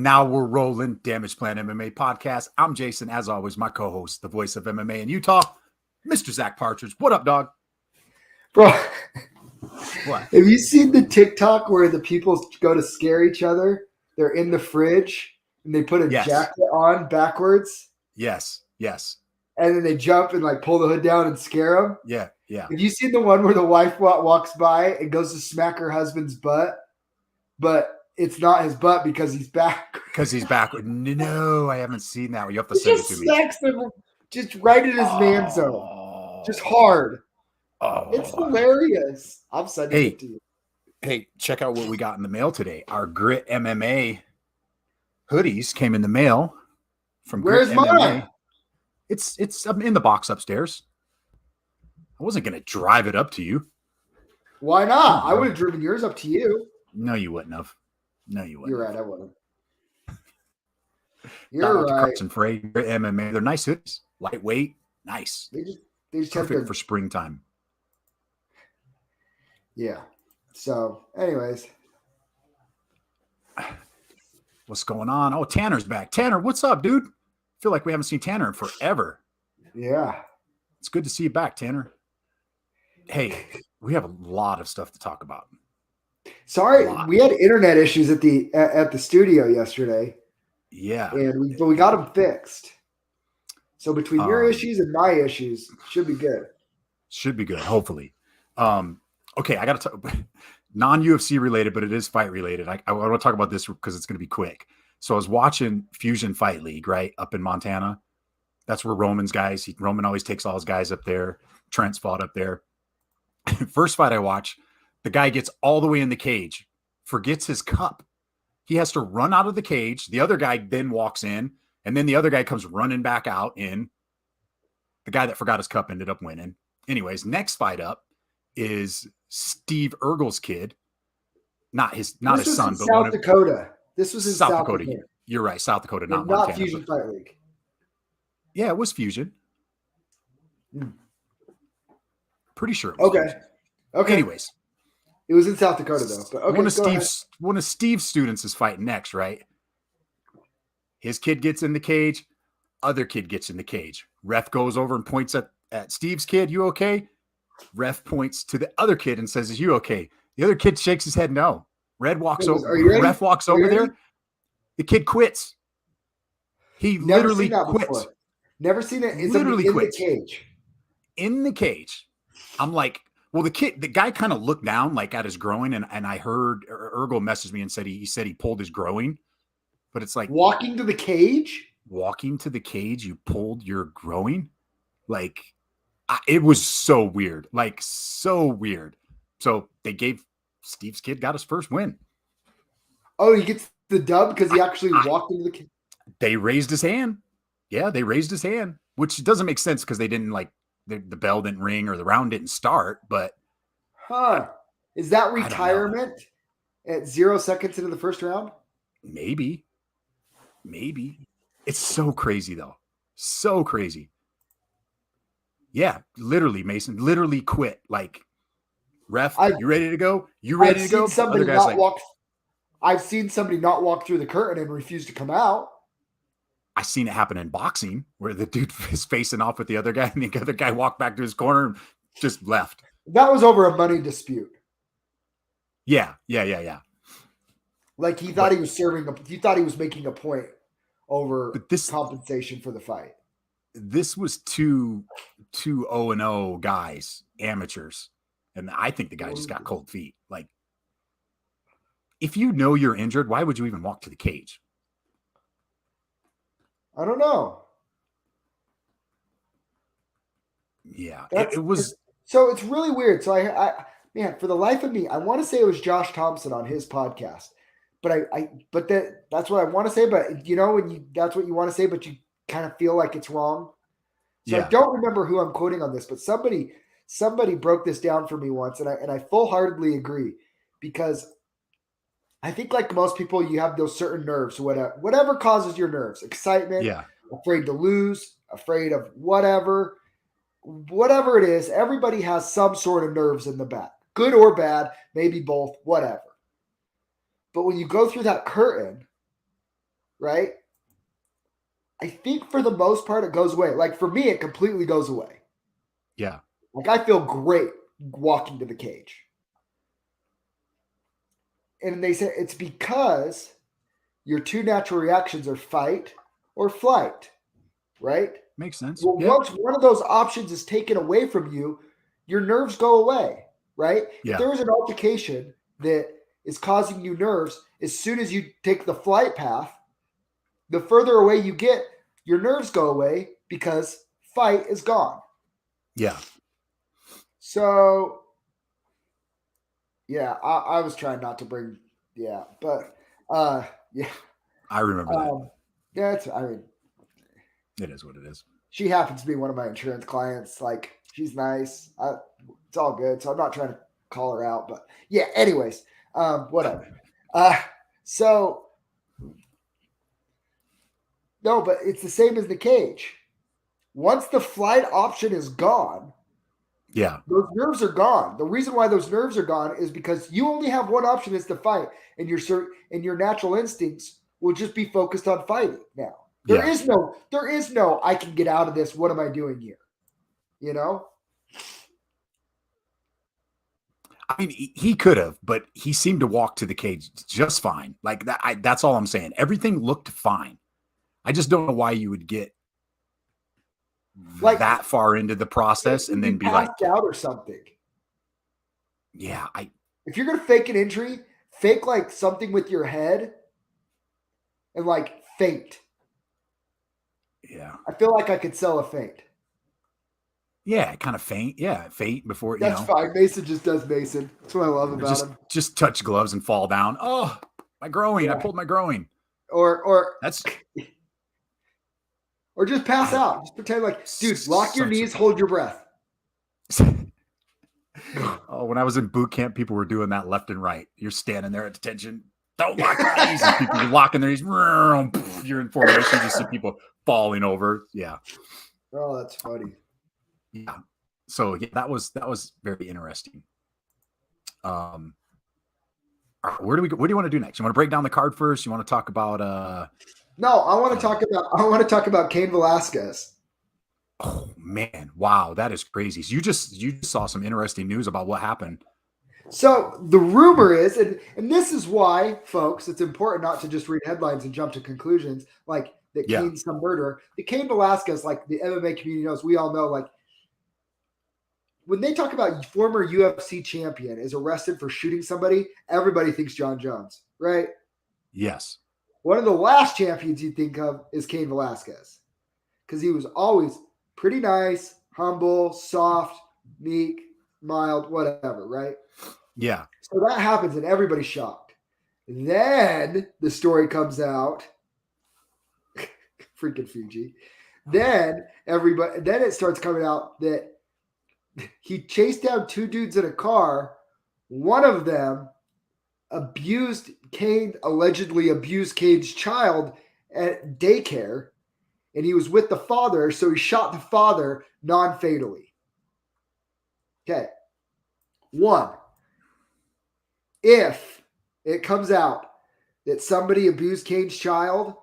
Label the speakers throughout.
Speaker 1: Now we're rolling. Damage Plan MMA podcast. I'm Jason, as always, my co-host, the voice of MMA in Utah, Mr. Zack Partridge. What up, dog?
Speaker 2: Bro,
Speaker 1: what?
Speaker 2: Have you seen the TikTok where the people go to scare each other? They're in the fridge and they put a jacket on backwards.
Speaker 1: Yes.
Speaker 2: And then they jump and like pull the hood down and scare them.
Speaker 1: Yeah.
Speaker 2: Have you seen the one where the wife walks by and goes to smack her husband's butt, but it's not his butt because he's back?
Speaker 1: Because he's back. No, I haven't seen that. You have to send it to me.
Speaker 2: Smacks him just right in his man zone. Just hard. It's hilarious. I'm sending it to you.
Speaker 1: Hey, check out what we got in the mail today. Our Grit MMA hoodies came in the mail from
Speaker 2: Where's
Speaker 1: Grit
Speaker 2: mine?
Speaker 1: MMA. It's in the box upstairs. I wasn't going to drive it up to you.
Speaker 2: Why not? I would have driven yours up to you.
Speaker 1: No, you wouldn't have.
Speaker 2: You're right. I wouldn't. You're right.
Speaker 1: Carson Frey, Grit MMA. They're nice hoodies. Lightweight. Nice.
Speaker 2: They just
Speaker 1: perfect for springtime.
Speaker 2: Yeah. So, anyways.
Speaker 1: What's going on? Oh, Tanner's back. Tanner, what's up, dude? I feel like we haven't seen Tanner in forever.
Speaker 2: Yeah.
Speaker 1: It's good to see you back, Tanner. Hey, we have a lot of stuff to talk about.
Speaker 2: Sorry, we had internet issues at the studio yesterday.
Speaker 1: Yeah.
Speaker 2: But we got them fixed. So between your issues and my issues, should be good.
Speaker 1: Should be good, hopefully. Okay, I got to talk non-UFC related, but it is fight related. I want to talk about this because it's going to be quick. So I was watching Fusion Fight League, right, up in Montana. That's where Roman's guys. Roman always takes all his guys up there. Trent's fought up there. First fight I watch, the guy gets all the way in the cage, forgets his cup. He has to run out of the cage. The other guy then walks in, and then the other guy comes running back out in. The guy that forgot his cup ended up winning. Anyways, next fight up is Steve Urgel's kid. Not his son, but
Speaker 2: South Dakota. This was in South Dakota.
Speaker 1: You're right, South Dakota, not
Speaker 2: Montana.
Speaker 1: Not
Speaker 2: Fusion Fight League.
Speaker 1: Yeah, it was Fusion. Pretty sure it was Fusion.
Speaker 2: Okay.
Speaker 1: Anyways.
Speaker 2: It was in South Dakota, though. But okay,
Speaker 1: one of Steve's students is fighting next, right? His kid gets in the cage. Other kid gets in the cage. Ref goes over and points at Steve's kid. You okay? Ref points to the other kid and says, "Is you okay?" The other kid shakes his head no. Ref walks over there. The kid quits. He literally quits.
Speaker 2: Never seen it.
Speaker 1: Literally quits.
Speaker 2: The cage.
Speaker 1: In the cage. I'm like, well, the guy kind of looked down like at his groin, and I heard Urgel messaged me and said he said he pulled his groin, but it's like
Speaker 2: walking to the cage.
Speaker 1: Walking to the cage, you pulled your groin, like it was so weird, so weird. So they gave Steve's kid got his first win.
Speaker 2: Oh, he gets the dub because he actually walked into the cage.
Speaker 1: They raised his hand. Yeah, they raised his hand, which doesn't make sense because they didn't the bell didn't ring or the round didn't start, but
Speaker 2: is that retirement at 0 seconds into the first round?
Speaker 1: Maybe. It's so crazy though. So crazy. Yeah, literally, Mason, literally quit. Like, ref, you ready to go? You ready to go?
Speaker 2: I've seen somebody not walk through the curtain and refuse to come out.
Speaker 1: I've seen it happen in boxing where the dude is facing off with the other guy and the other guy walked back to his corner and just left.
Speaker 2: That was over a money dispute.
Speaker 1: Yeah.
Speaker 2: Like he thought he was making a point over compensation for the fight.
Speaker 1: This was two 0-0 guys, amateurs. And I think the guy just got cold feet. Like, if you know you're injured, why would you even walk to the cage?
Speaker 2: I don't know.
Speaker 1: Yeah, it was.
Speaker 2: So it's really weird. So I for the life of me, I want to say it was Josh Thompson on his podcast, but that's what I want to say. But that's what you want to say, but you kind of feel like it's wrong. So yeah. I don't remember who I'm quoting on this, but somebody broke this down for me once, and I full-heartedly agree, because I think like most people, you have those certain nerves, whatever causes your nerves, excitement, afraid to lose, afraid of whatever it is. Everybody has some sort of nerves in the back, good or bad, maybe both, whatever. But when you go through that curtain, right? I think for the most part, it goes away. Like for me, it completely goes away.
Speaker 1: Yeah.
Speaker 2: Like I feel great walking to the cage. And they say it's because your two natural reactions are fight or flight, right?
Speaker 1: Makes sense.
Speaker 2: Well,
Speaker 1: Yeah.
Speaker 2: once one of those options is taken away from you, your nerves go away, right? If
Speaker 1: Yeah.
Speaker 2: there is an altercation that is causing you nerves, as soon as you take the flight path, the further away you get, your nerves go away because fight is gone.
Speaker 1: Yeah.
Speaker 2: So, yeah, I was trying not to bring, yeah, but yeah,
Speaker 1: I remember that.
Speaker 2: yeah, I mean,
Speaker 1: It is what it is.
Speaker 2: she happens to be one of my insurance clients. Like, she's nice. It's all good. So I'm not trying to call her out, but yeah. Anyways, whatever. So no, but it's the same as the cage. Once the flight option is gone,
Speaker 1: Yeah.
Speaker 2: those nerves are gone. The reason why those nerves are gone is because you only have one option is to fight, and your natural instincts will just be focused on fighting now. There
Speaker 1: Yeah.
Speaker 2: is no I can get out of this. What am I doing here? You know?
Speaker 1: I mean, he could have, but he seemed to walk to the cage just fine. Like that. That's all I'm saying. Everything looked fine. I just don't know why you would get
Speaker 2: Like
Speaker 1: that far into the process and then be like,
Speaker 2: out or something.
Speaker 1: yeah,
Speaker 2: If you're gonna fake an injury, fake like something with your head and like faint.
Speaker 1: yeah.
Speaker 2: I feel like I could sell a feint.
Speaker 1: Yeah, kind of faint. Yeah, faint before,
Speaker 2: That's fine. Mason just does Mason. That's what I love about him.
Speaker 1: Just touch gloves and fall down. Oh, my groin. Yeah. I pulled my groin.
Speaker 2: Or
Speaker 1: that's
Speaker 2: or just pass out. Just pretend like, dude, lock your knees, hold your breath.
Speaker 1: Oh, when I was in boot camp, people were doing that left and right. You're standing there at detention. Don't lock your knees. And people are locking their knees. You're in formation. You see people falling over. Yeah.
Speaker 2: Oh, that's funny.
Speaker 1: Yeah. So yeah, that was very interesting. Where do we go? What do you want to do next? You want to break down the card first? You want to talk about
Speaker 2: No, I want to talk about Cain Velasquez.
Speaker 1: Oh man, wow, that is crazy. So you just saw some interesting news about what happened.
Speaker 2: So the rumor is, and this is why, folks, it's important not to just read headlines and jump to conclusions like that Cain's some murderer. The Cain Velasquez, like the MMA community knows, we all know, like when they talk about former UFC champion is arrested for shooting somebody, everybody thinks John Jones, right?
Speaker 1: Yes.
Speaker 2: One of the last champions you think of is Cain Velasquez because he was always pretty nice, humble, soft, meek, mild, whatever, right?
Speaker 1: Yeah.
Speaker 2: So that happens and everybody's shocked. Then the story comes out. Freaking Fuji. Then it starts coming out that he chased down two dudes in a car. One of them allegedly abused Cain's child at daycare, and he was with the father, so he shot the father non-fatally. Okay. One, if it comes out that somebody abused Cain's child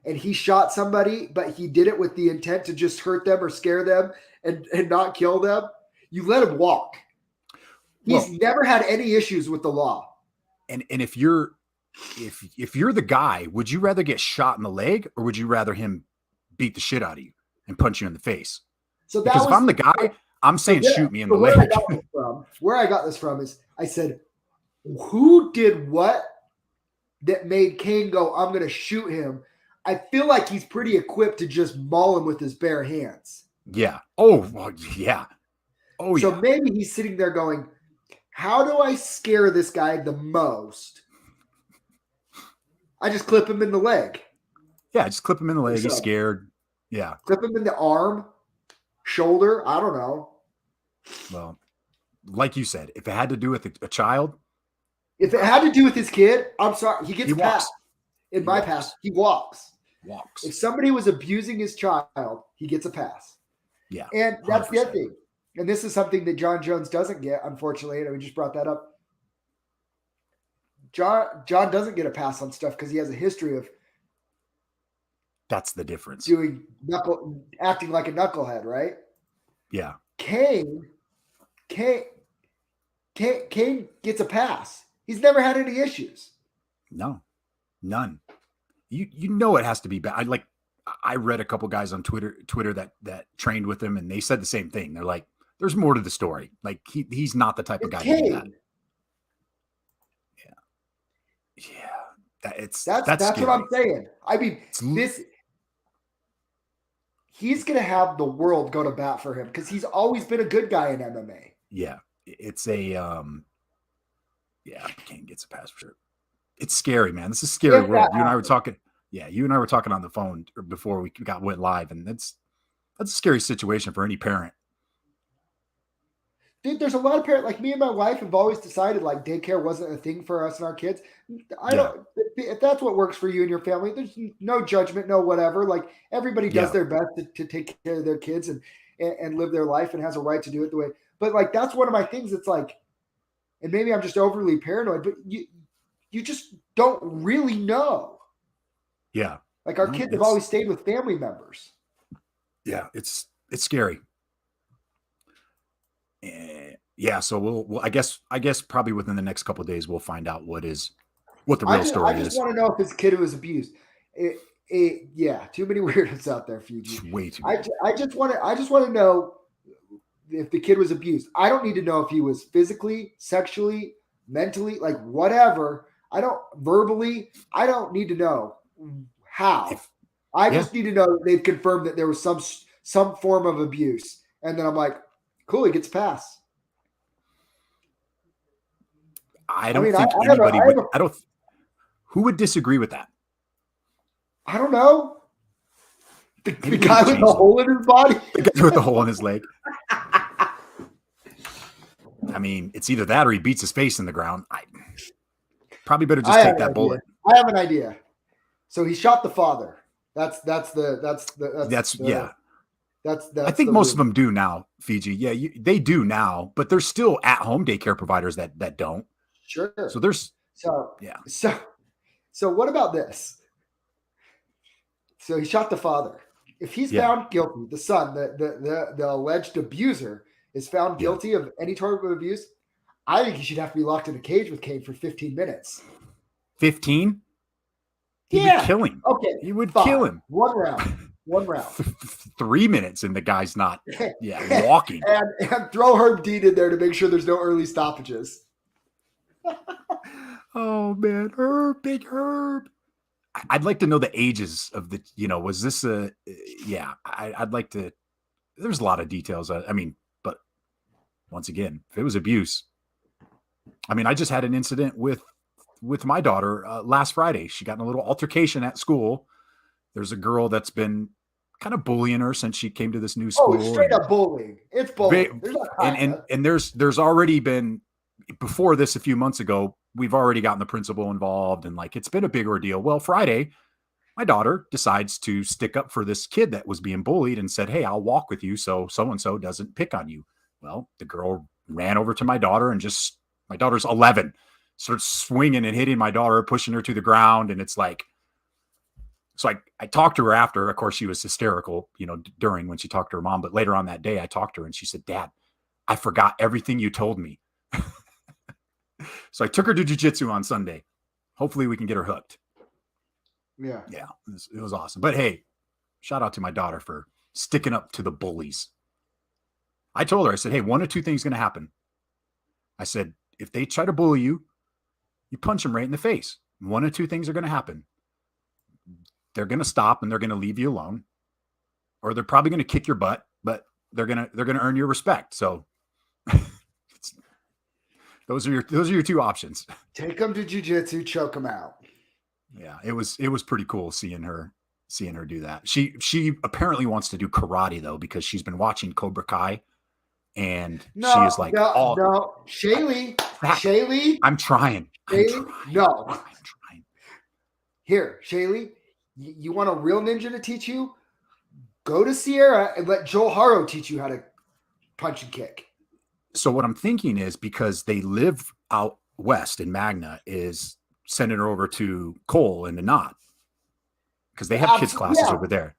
Speaker 2: and he shot somebody, but he did it with the intent to just hurt them or scare them and not kill them, you let him walk. He's never had any issues with the law.
Speaker 1: And if you're the guy, would you rather get shot in the leg or would you rather him beat the shit out of you and punch you in the face?
Speaker 2: So
Speaker 1: because if I'm the guy, I'm saying shoot me in the leg.
Speaker 2: Where I got this from is I said, who did what that made Cain go, I'm going to shoot him? I feel like he's pretty equipped to just maul him with his bare hands.
Speaker 1: Yeah. Oh, well, yeah. Oh,
Speaker 2: so
Speaker 1: yeah.
Speaker 2: Maybe he's sitting there going, how do I scare this guy the most? I just clip him in the leg.
Speaker 1: Yeah, just clip him in the leg. He's scared. Yeah.
Speaker 2: Clip him in the arm, shoulder. I don't know.
Speaker 1: Well, like you said, if it had to do with a child.
Speaker 2: If it had to do with his kid, I'm sorry. He gets passed. In my pass, he walks. If somebody was abusing his child, he gets a pass.
Speaker 1: Yeah.
Speaker 2: And that's 100%. The other thing. And this is something that John Jones doesn't get, unfortunately. And we just brought that up. John doesn't get a pass on stuff because he has a history of
Speaker 1: That's the difference.
Speaker 2: acting like a knucklehead, right?
Speaker 1: Yeah.
Speaker 2: Kane gets a pass. He's never had any issues.
Speaker 1: No, none. You know it has to be bad. I read a couple guys on Twitter that trained with him, and they said the same thing. They're like, there's more to the story. Like he's not the type of guy to do that. Yeah. That's
Speaker 2: what I'm saying. I mean, he's going to have the world go to bat for him because he's always been a good guy in MMA.
Speaker 1: Yeah. It's a, Kane gets a pass for sure. It's scary, man. This is a scary world. You and I were talking. Yeah. You and I were talking on the phone before we went live, and that's a scary situation for any parent.
Speaker 2: Dude, there's a lot of parents, like me and my wife have always decided like daycare wasn't a thing for us and our kids. Don't, if that's what works for you and your family, there's no judgment, no whatever. Like everybody does their best to take care of their kids and live their life and has a right to do it the way. But like, that's one of my things. It's like, and maybe I'm just overly paranoid, but you just don't really know.
Speaker 1: Yeah.
Speaker 2: Like our kids have always stayed with family members.
Speaker 1: Yeah. It's scary. Yeah, so we'll I guess probably within the next couple of days we'll find out what the real story is.
Speaker 2: I just want to know if his kid was abused. Yeah, too many weirdos out there, Fiji.
Speaker 1: Way too many.
Speaker 2: I just want to know if the kid was abused. I don't need to know if he was physically, sexually, mentally, like whatever. I don't need to know how. I just need to know they've confirmed that there was some form of abuse, and then I'm like, cool, he gets a pass.
Speaker 1: I don't think anybody would. Who would disagree with that?
Speaker 2: I don't know. The guy with the hole in his body?
Speaker 1: The guy with the hole in his leg. I mean, it's either that or he beats his face in the ground. I probably better just take that bullet.
Speaker 2: I have an idea. So he shot the father. I
Speaker 1: think most of them do now, Fiji. Yeah, they do now, but there's still at-home daycare providers that don't.
Speaker 2: Sure.
Speaker 1: So there's
Speaker 2: So what about this? So he shot the father. If he's found guilty, the son, the alleged abuser, is found guilty of any type of abuse, I think he should have to be locked in a cage with Kane for 15 minutes.
Speaker 1: 15? He would kill him.
Speaker 2: Okay.
Speaker 1: He would kill him.
Speaker 2: One round.
Speaker 1: 3 minutes and the guy's not walking.
Speaker 2: and throw Herb Dean in there to make sure there's no early stoppages.
Speaker 1: Oh man, Big Herb. I'd like to know the ages of the, was this I'd like to, there's a lot of details. I mean, but once again, if it was abuse, I mean, I just had an incident with my daughter last Friday. She got in a little altercation at school. There's a girl that's been kind of bullying her since she came to this new school.
Speaker 2: Oh, straight up bullying. It's bullying.
Speaker 1: And there's already been, before this a few months ago, we've already gotten the principal involved, and like, it's been a big ordeal. Well, Friday, my daughter decides to stick up for this kid that was being bullied and said, "Hey, I'll walk with you so-and-so doesn't pick on you." Well, the girl ran over to my daughter and my daughter's 11, starts swinging and hitting my daughter, pushing her to the ground. And it's like, so I talked to her after. Of course, she was hysterical, during when she talked to her mom. But later on that day, I talked to her and she said, "Dad, I forgot everything you told me." So I took her to jiu-jitsu on Sunday. Hopefully we can get her hooked.
Speaker 2: Yeah.
Speaker 1: Yeah, it was awesome. But hey, shout out to my daughter for sticking up to the bullies. I told her, I said, "Hey, one of two things is going to happen." I said, if they try to bully you, you punch them right in the face. One of two things are going to happen. They're going to stop and they're going to leave you alone, or they're probably going to kick your butt, but they're going to earn your respect. So those are your two options.
Speaker 2: Take them to jiu-jitsu, choke them out.
Speaker 1: Yeah, it was pretty cool seeing her do that. She apparently wants to do karate though, because she's been watching Cobra Kai, and she is like,
Speaker 2: no, Shaylee,
Speaker 1: I'm trying.
Speaker 2: No. I'm trying. Here, Shaylee, you want a real ninja to teach you? Go to Sierra and let Joel Haro teach you how to punch and kick.
Speaker 1: So what I'm thinking is, because they live out west in Magna, is sending her over to Cole in the knot. because they have kids classes over there.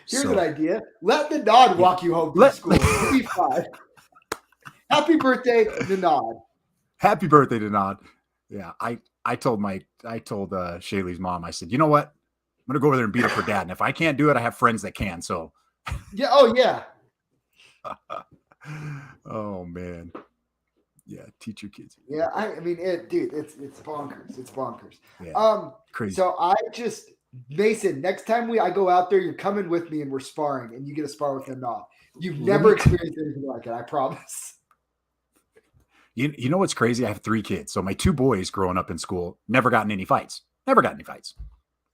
Speaker 2: Here's an idea. Let the Nod walk you home from school. You'll be fine. Happy birthday, the Nod.
Speaker 1: Happy birthday to Nod. Yeah, I told Shaylee's mom, I said, you know what? I'm gonna go over there and beat up her dad. And if I can't do it, I have friends that can. So
Speaker 2: yeah, oh yeah.
Speaker 1: Oh man. Yeah, teach your kids.
Speaker 2: Yeah, I mean dude, it's bonkers. It's bonkers.
Speaker 1: Yeah, crazy.
Speaker 2: So Mason, next time I go out there, you're coming with me and we're sparring and you get to spar with the Nod. You've never experienced anything like it, I promise.
Speaker 1: You know what's crazy? I have 3 kids. So my 2 boys growing up in school never got in any fights. Never got in any fights.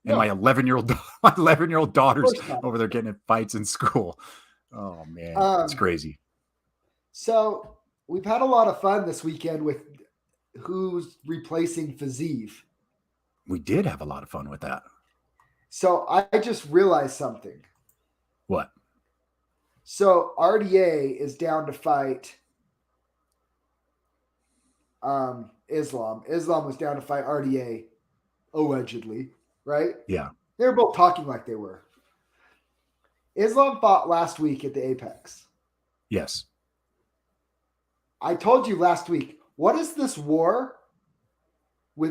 Speaker 1: And my 11-year-old daughter's over there getting in fights in school. Oh man, it's crazy.
Speaker 2: So we've had a lot of fun this weekend with who's replacing Fazeev.
Speaker 1: We did have a lot of fun with that.
Speaker 2: So I just realized something.
Speaker 1: What?
Speaker 2: So RDA is down to fight Islam. Islam was down to fight RDA, allegedly, right?
Speaker 1: Yeah.
Speaker 2: They were both talking like they were. Islam fought last week at the Apex.
Speaker 1: Yes.
Speaker 2: I told you last week, what is this war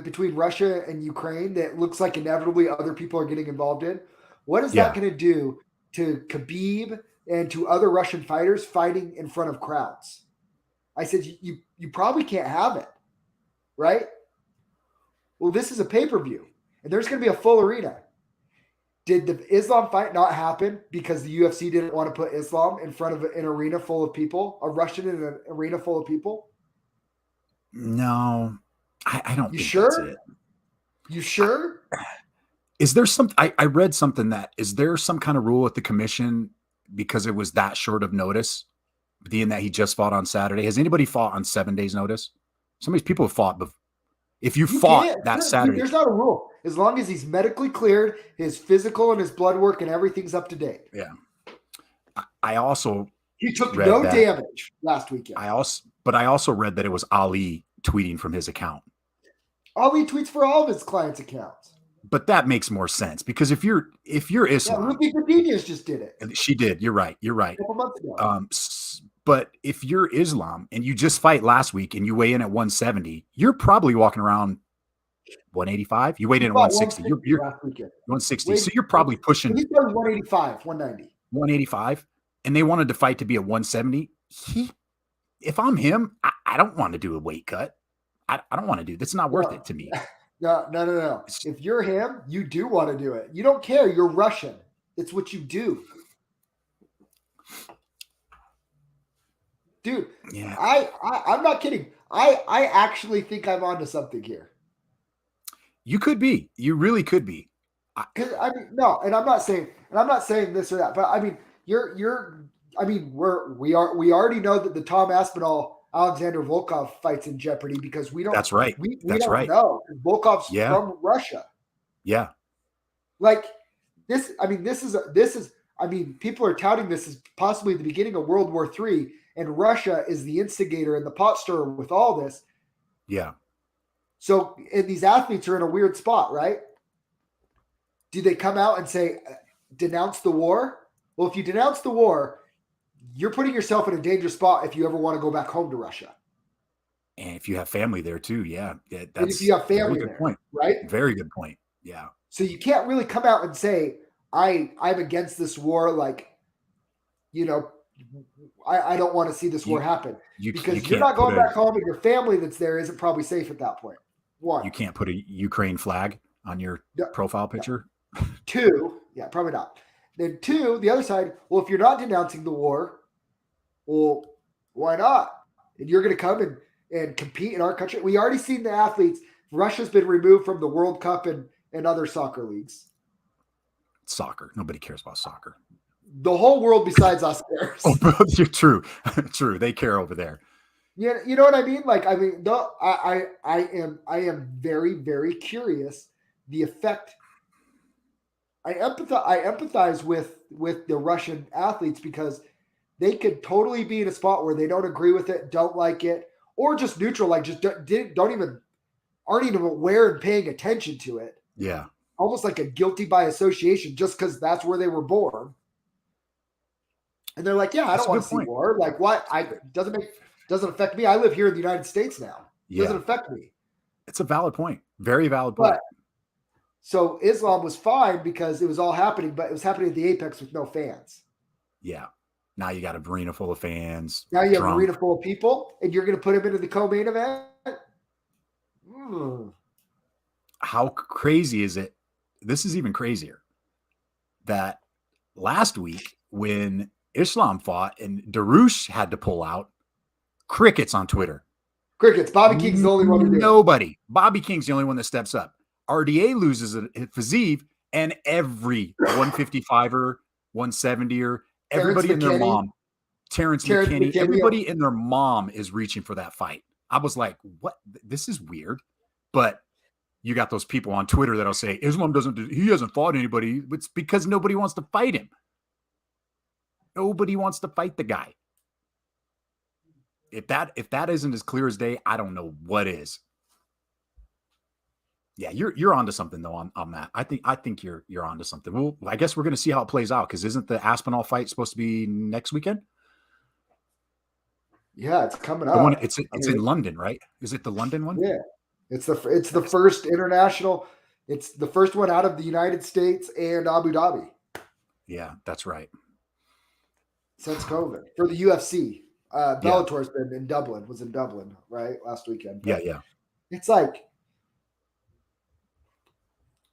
Speaker 2: between Russia and Ukraine that looks like inevitably other people are getting involved in? What is that going to do to Khabib and to other Russian fighters fighting in front of crowds? I said, you probably can't have it, right? Well, this is a pay-per-view, and there's going to be a full arena. Did the Islam fight not happen because the UFC didn't want to put Islam in front of an arena full of people, a Russian in an arena full of people?
Speaker 1: No, I don't think
Speaker 2: sure?
Speaker 1: that's it.
Speaker 2: You sure?
Speaker 1: Is there some, I read something is there some kind of rule at the commission because it was that short of notice, being that he just fought on Saturday? Has anybody fought on 7 days notice? Some of these people have fought before. If you fought that Saturday.
Speaker 2: There's not a rule. As long as he's medically cleared, his physical and his blood work and everything's up to date.
Speaker 1: Yeah. I also
Speaker 2: he took no damage last weekend.
Speaker 1: I also read that it was Ali tweeting from his account.
Speaker 2: Ali tweets for all of his clients' accounts.
Speaker 1: But that makes more sense because if you're Islam,
Speaker 2: Ruby Godinez just did it.
Speaker 1: She did. You're right.
Speaker 2: A couple months ago.
Speaker 1: But if you're Islam and you just fight last week and you weigh in at 170, you're probably walking around 185. You weighed in at 160. You're 160. So you're probably pushing.
Speaker 2: He's 185, 190.
Speaker 1: 185. And they wanted to fight to be at 170. If I'm him, I don't want to do a weight cut. I don't want to do. That's not worth it to me.
Speaker 2: No. If you're him, you do want to do it. You don't care. You're Russian. It's what you do. Dude, yeah. I'm not kidding. I actually think I'm onto something here.
Speaker 1: You could be. You really could be.
Speaker 2: Because and I'm not saying this or that, but I mean, we already know that the Tom Aspinall Alexander Volkov fight's in jeopardy because we don't.
Speaker 1: That's right.
Speaker 2: We
Speaker 1: That's
Speaker 2: don't
Speaker 1: right.
Speaker 2: know. Volkov's from Russia.
Speaker 1: Yeah.
Speaker 2: Like this. I mean, this is. I mean, people are touting this as possibly the beginning of World War III, and Russia is the instigator and the pot stirrer with all this.
Speaker 1: Yeah.
Speaker 2: So, and these athletes are in a weird spot, right? Do they come out and say, denounce the war? Well, if you denounce the war, you're putting yourself in a dangerous spot if you ever want to go back home to Russia.
Speaker 1: And if you have family there too, that's
Speaker 2: and if you have family
Speaker 1: good
Speaker 2: there,
Speaker 1: point.
Speaker 2: Right?
Speaker 1: Very good point. Yeah.
Speaker 2: So you can't really come out and say, I'm against this war. Like, I don't want to see this war happen because you're not going back home and your family that's there isn't probably safe at that point. One,
Speaker 1: you can't put a Ukraine flag on your profile picture.
Speaker 2: No. Two, probably not. Then two, the other side, well, if you're not denouncing the war, well, why not? And you're going to come and compete in our country. We already seen the athletes. Russia's been removed from the World Cup and other soccer leagues.
Speaker 1: Soccer. Nobody cares about soccer.
Speaker 2: The whole world besides us cares.
Speaker 1: Oh, you're true. True. They care over there.
Speaker 2: Yeah, you know what I mean? Like, I mean, I am very, very curious the effect. I empathize with the Russian athletes because they could totally be in a spot where they don't agree with it, don't like it, or just neutral, like just aren't even aware and paying attention to it.
Speaker 1: Yeah.
Speaker 2: almost like a guilty by association just because that's where they were born. And they're like, yeah, I
Speaker 1: That's
Speaker 2: don't
Speaker 1: a
Speaker 2: want
Speaker 1: good
Speaker 2: to see
Speaker 1: point.
Speaker 2: war. Like, what? Doesn't affect me. I live here in the United States now. Doesn't
Speaker 1: Yeah,
Speaker 2: affect me.
Speaker 1: it's a valid point. Very valid point.
Speaker 2: But so Islam was fine because it was all happening, but it was happening at the apex with no fans.
Speaker 1: Yeah. Now you got a arena full of fans,
Speaker 2: Now you have an
Speaker 1: drunk.
Speaker 2: arena full of people, and you're going to put him into the co-main event.
Speaker 1: How crazy is it? This is even crazier. That last week when Islam fought and Darush had to pull out, crickets on Twitter.
Speaker 2: Crickets. Bobby King's the only one who did.
Speaker 1: Nobody. Bobby King's the only one that steps up. RDA loses a Fazeev, and every 155er, 170er, everybody and their mom, Terrence McKinney, everybody and their mom is reaching for that fight. I was like, what? This is weird. But you got those people on Twitter that'll say Islam he hasn't fought anybody. It's because nobody wants to fight him. Nobody wants to fight the guy. If that isn't as clear as day, I don't know what is. Yeah, you're onto something though on that. I think you're onto something. Well, I guess we're going to see how it plays out because isn't the Aspinall fight supposed to be next weekend?
Speaker 2: Yeah, it's coming up.
Speaker 1: It's in London, right? Is it the London one?
Speaker 2: Yeah, it's the first international. It's the first one out of the United States and Abu Dhabi.
Speaker 1: Yeah, that's right.
Speaker 2: Since COVID for the UFC, Bellator's been in Dublin. Was in Dublin right last weekend.
Speaker 1: But yeah.
Speaker 2: It's like,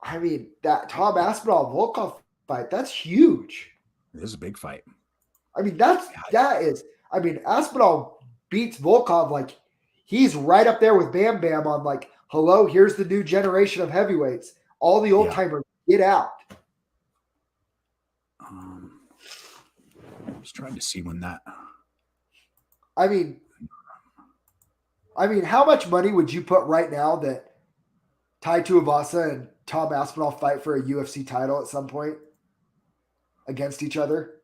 Speaker 2: I mean, that Tom Aspinall Volkov fight, that's huge.
Speaker 1: This is a big fight.
Speaker 2: I mean, that is. I mean, Aspinall beats Volkov like he's right up there with Bam Bam on like, hello, here's the new generation of heavyweights. All the old timers, get out.
Speaker 1: I was trying to see when that.
Speaker 2: I mean, how much money would you put right now that Tai Tuivasa and Tom Aspinall fight for a UFC title at some point against each other?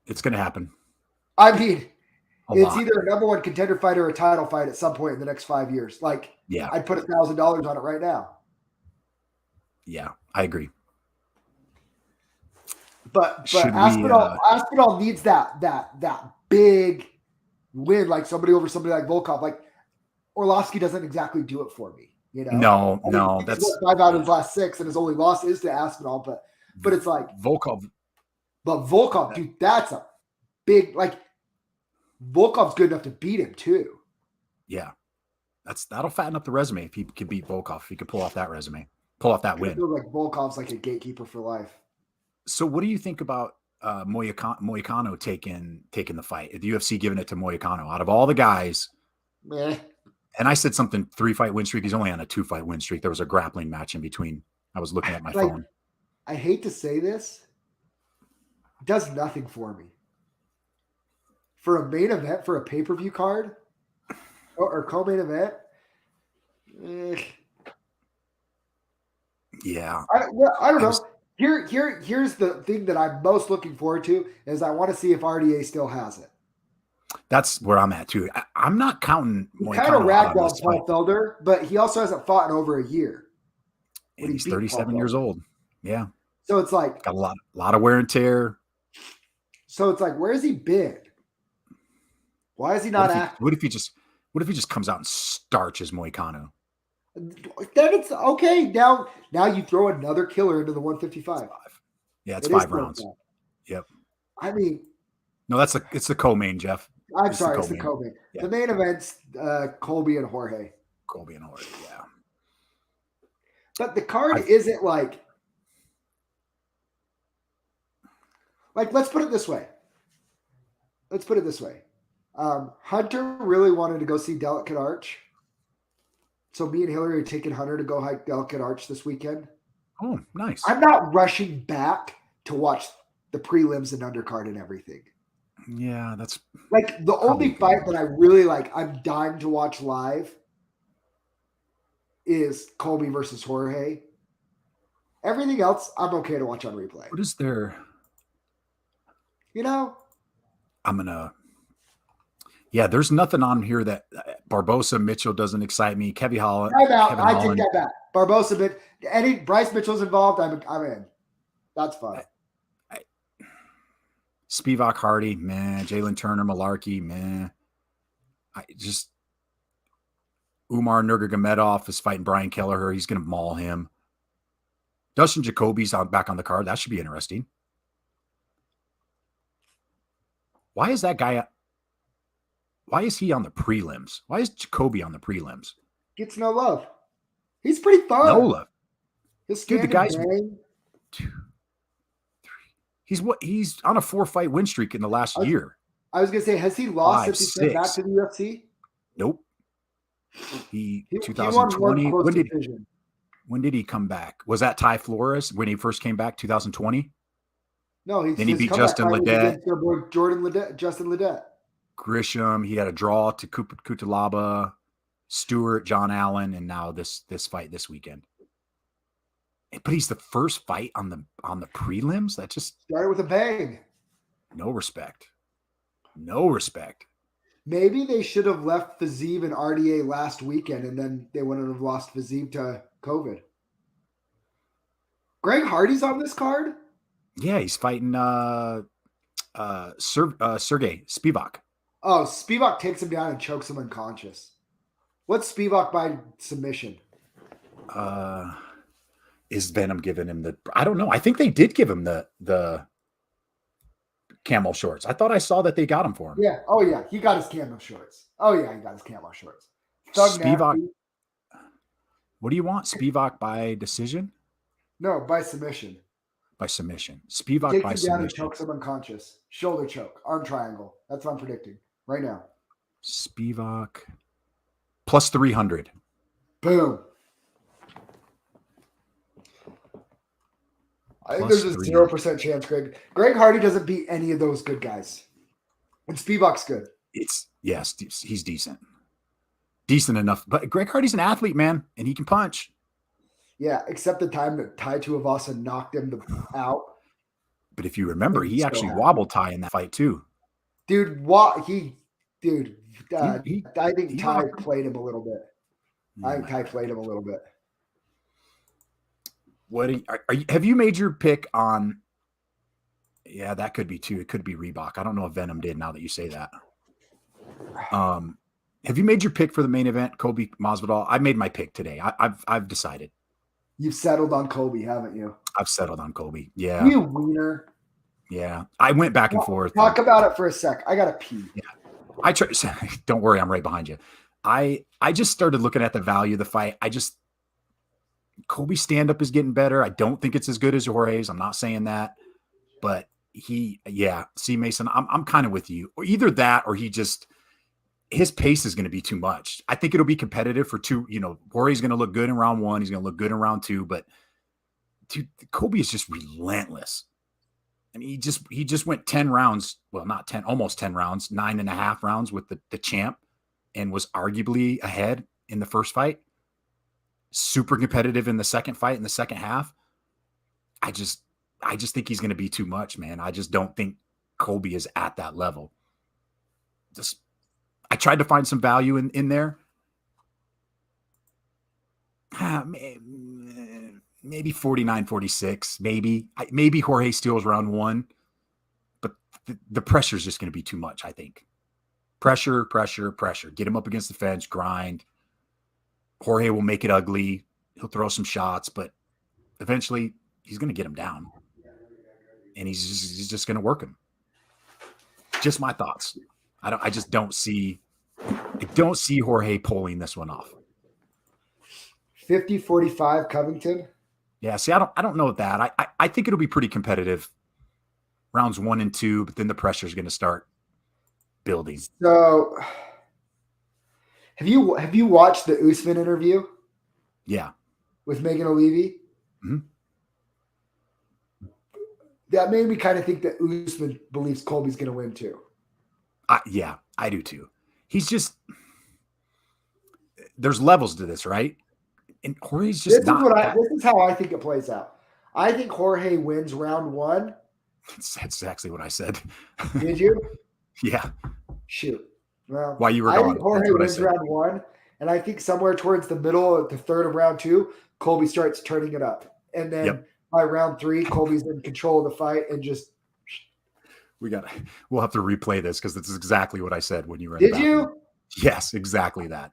Speaker 1: It's going to happen.
Speaker 2: I mean, it's either a number one contender fight or a title fight at some point in the next 5 years. Like,
Speaker 1: yeah,
Speaker 2: I'd put $1,000 on it right now.
Speaker 1: Yeah, I agree.
Speaker 2: But Aspinall needs that big win, like somebody over somebody like Volkov. Like Orlovsky doesn't exactly do it for me, you know.
Speaker 1: No,
Speaker 2: that's 5 out of his last 6, and his only loss is to Aspinall. But it's like
Speaker 1: Volkov.
Speaker 2: But Volkov, dude, that's a big like. Volkov's good enough to beat him too.
Speaker 1: Yeah, that'll fatten up the resume if he could beat Volkov. If he could pull off that pull off that win.
Speaker 2: I feel like Volkov's like a gatekeeper for life.
Speaker 1: So, what do you think about Moicano taking the fight? The UFC giving it to Moicano out of all the guys.
Speaker 2: Meh.
Speaker 1: And I said something 3-fight win streak. He's only on a 2-fight win streak. There was a grappling match in between. I was looking at my phone.
Speaker 2: I hate to say this. It does nothing for me. For a main event, for a pay-per-view card or co-main event.
Speaker 1: Yeah.
Speaker 2: I don't know. Here's the thing that I'm most looking forward to is I want to see if RDA still has it.
Speaker 1: That's where I'm at too. I'm not counting.
Speaker 2: He kind of ragdolled Paul Felder, but he also hasn't fought in over a year.
Speaker 1: And he's 37 years old. Yeah.
Speaker 2: So it's like
Speaker 1: got a lot of wear and tear.
Speaker 2: So it's like, where's he been? Why is he not active?
Speaker 1: What if he just comes out and starches Moicano?
Speaker 2: Then it's okay. Now you throw another killer into the 155.
Speaker 1: Yeah, it's 5 rounds. Yep.
Speaker 2: I mean,
Speaker 1: no, it's the co-main, Jeff.
Speaker 2: It's the co-main. Yeah. The main event's Colby and Jorge.
Speaker 1: Yeah.
Speaker 2: But the card isn't like let's put it this way. Hunter really wanted to go see Delicate Arch. So me and Hillary are taking Hunter to go hike Delicate Arch this weekend.
Speaker 1: Oh, nice.
Speaker 2: I'm not rushing back to watch the prelims and undercard and everything.
Speaker 1: Yeah, that's
Speaker 2: like the only fight that I really like. I'm dying to watch live is Colby versus Jorge. Everything else, I'm okay to watch on replay.
Speaker 1: What is there?
Speaker 2: You know,
Speaker 1: I'm gonna. Yeah, there's nothing on here that Barbosa Mitchell doesn't excite me. Kevin Holland.
Speaker 2: I'm out. I take that back. Barbosa, but any Bryce Mitchell's involved, I'm in. That's fine.
Speaker 1: Spivak Hardy, man. Jalen Turner, Malarkey, man. Umar Nurmagomedov is fighting Brian Kelleher. He's going to maul him. Dustin Jacoby's back on the card. That should be interesting. Why is that guy? Why is he on the prelims? Why is Jacoby on the prelims?
Speaker 2: Gets no love. He's pretty fun.
Speaker 1: No love.
Speaker 2: Dude, the guy's 2, 3.
Speaker 1: He's on a 4-fight win streak in the last year.
Speaker 2: I was gonna say, has he lost since he came back to the UFC?
Speaker 1: Nope. He 2020. When did he come back? Was that Ty Flores when he first came back? 2020.
Speaker 2: No,
Speaker 1: then he beat Justin Ledet.
Speaker 2: Justin Ledet.
Speaker 1: Grisham. He had a draw to Kutalaba, Stewart, John Allen, and now this fight this weekend. But he's the first fight on the prelims. That just
Speaker 2: started with a bang.
Speaker 1: No respect. No respect.
Speaker 2: Maybe they should have left Fiziev and RDA last weekend, and then they wouldn't have lost Fiziev to COVID. Greg Hardy's on this card?
Speaker 1: Yeah, he's fighting Sergey Spivak.
Speaker 2: Oh, Spivak takes him down and chokes him unconscious. What's Spivak by submission?
Speaker 1: Is Venom giving him the? I don't know. I think they did give him the camel shorts. I thought I saw that they got him for him.
Speaker 2: Yeah. Oh yeah, he got his camo shorts. Oh yeah, he got his camo shorts.
Speaker 1: Spivak. What do you want? Spivak by decision?
Speaker 2: No, by submission.
Speaker 1: By submission. Spivak
Speaker 2: takes
Speaker 1: by
Speaker 2: him
Speaker 1: submission.
Speaker 2: Down and chokes him unconscious. Shoulder choke, arm triangle. That's what I'm predicting right now.
Speaker 1: Spivak plus 300.
Speaker 2: Boom. I think there's a 0% chance Greg Hardy doesn't beat any of those good guys. And Spivak's good.
Speaker 1: Yes, he's decent. Decent enough. But Greg Hardy's an athlete, man, and he can punch.
Speaker 2: Yeah, except the time that Tai Tuivasa knocked him out.
Speaker 1: But if you remember, he actually wobbled Tai in that fight too.
Speaker 2: Dude, I think Tai played him a little bit. I think Tai played him a little bit.
Speaker 1: What have you made your pick on? Yeah, that could be too. It could be Reebok. I don't know if Venom did. Now that you say that, have you made your pick for the main event, Kobe Masvidal? I made my pick today. I've decided.
Speaker 2: You've settled on Kobe, haven't you?
Speaker 1: I've settled on Kobe. Yeah.
Speaker 2: You wiener.
Speaker 1: Yeah, I went back and forth.
Speaker 2: Talk about it for a sec. I gotta pee.
Speaker 1: Yeah, I try. Don't worry, I'm right behind you. I just started looking at the value of the fight. Kobe's stand-up is getting better. I don't think it's as good as Jorge's. I'm not saying that. But C. Mason, I'm kind of with you. Or either that or his pace is going to be too much. I think it'll be competitive for two. Jorge's going to look good in round 1. He's going to look good in round 2. But dude, Kobe is just relentless. And he just went 10 rounds. Well, not 10, almost 10 rounds, 9.5 rounds with the champ and was arguably ahead in the first fight. Super competitive in the second fight in the second half. I just think he's going to be too much, man. I just don't think Kobe is at that level. I tried to find some value in there. Maybe 49-46, maybe Jorge steals round 1, but the pressure is just going to be too much. I think pressure, get him up against the fence, grind. Jorge will make it ugly. He'll throw some shots, but eventually he's going to get him down, and he's just going to work him. Just my thoughts. I just don't see Jorge pulling this one off.
Speaker 2: 50-45 Covington.
Speaker 1: Yeah, see, I don't know that. I think it'll be pretty competitive. Rounds 1 and 2, but then the pressure is going to start building.
Speaker 2: So, have you watched the Usman interview?
Speaker 1: Yeah,
Speaker 2: with Megan O'Leary.
Speaker 1: Mm-hmm.
Speaker 2: That made me kind of think that Usman believes Colby's going to win too.
Speaker 1: Yeah, I do too. He's just there's levels to this, right? And Jorge's just
Speaker 2: this is how I think it plays out. I think Jorge wins round 1.
Speaker 1: That's exactly what I said.
Speaker 2: Did you?
Speaker 1: Yeah.
Speaker 2: Shoot. Well,
Speaker 1: While you were
Speaker 2: I think
Speaker 1: gone,
Speaker 2: Jorge
Speaker 1: that's what I
Speaker 2: wins
Speaker 1: said.
Speaker 2: round 1, and I think somewhere towards the middle of the third of round 2, Colby starts turning it up. And then
Speaker 1: Yep.
Speaker 2: by round 3, Colby's in control of the fight and just.
Speaker 1: We'll have to replay this because this is exactly what I said when you were in the
Speaker 2: Did
Speaker 1: bathroom.
Speaker 2: you?
Speaker 1: Yes, exactly that.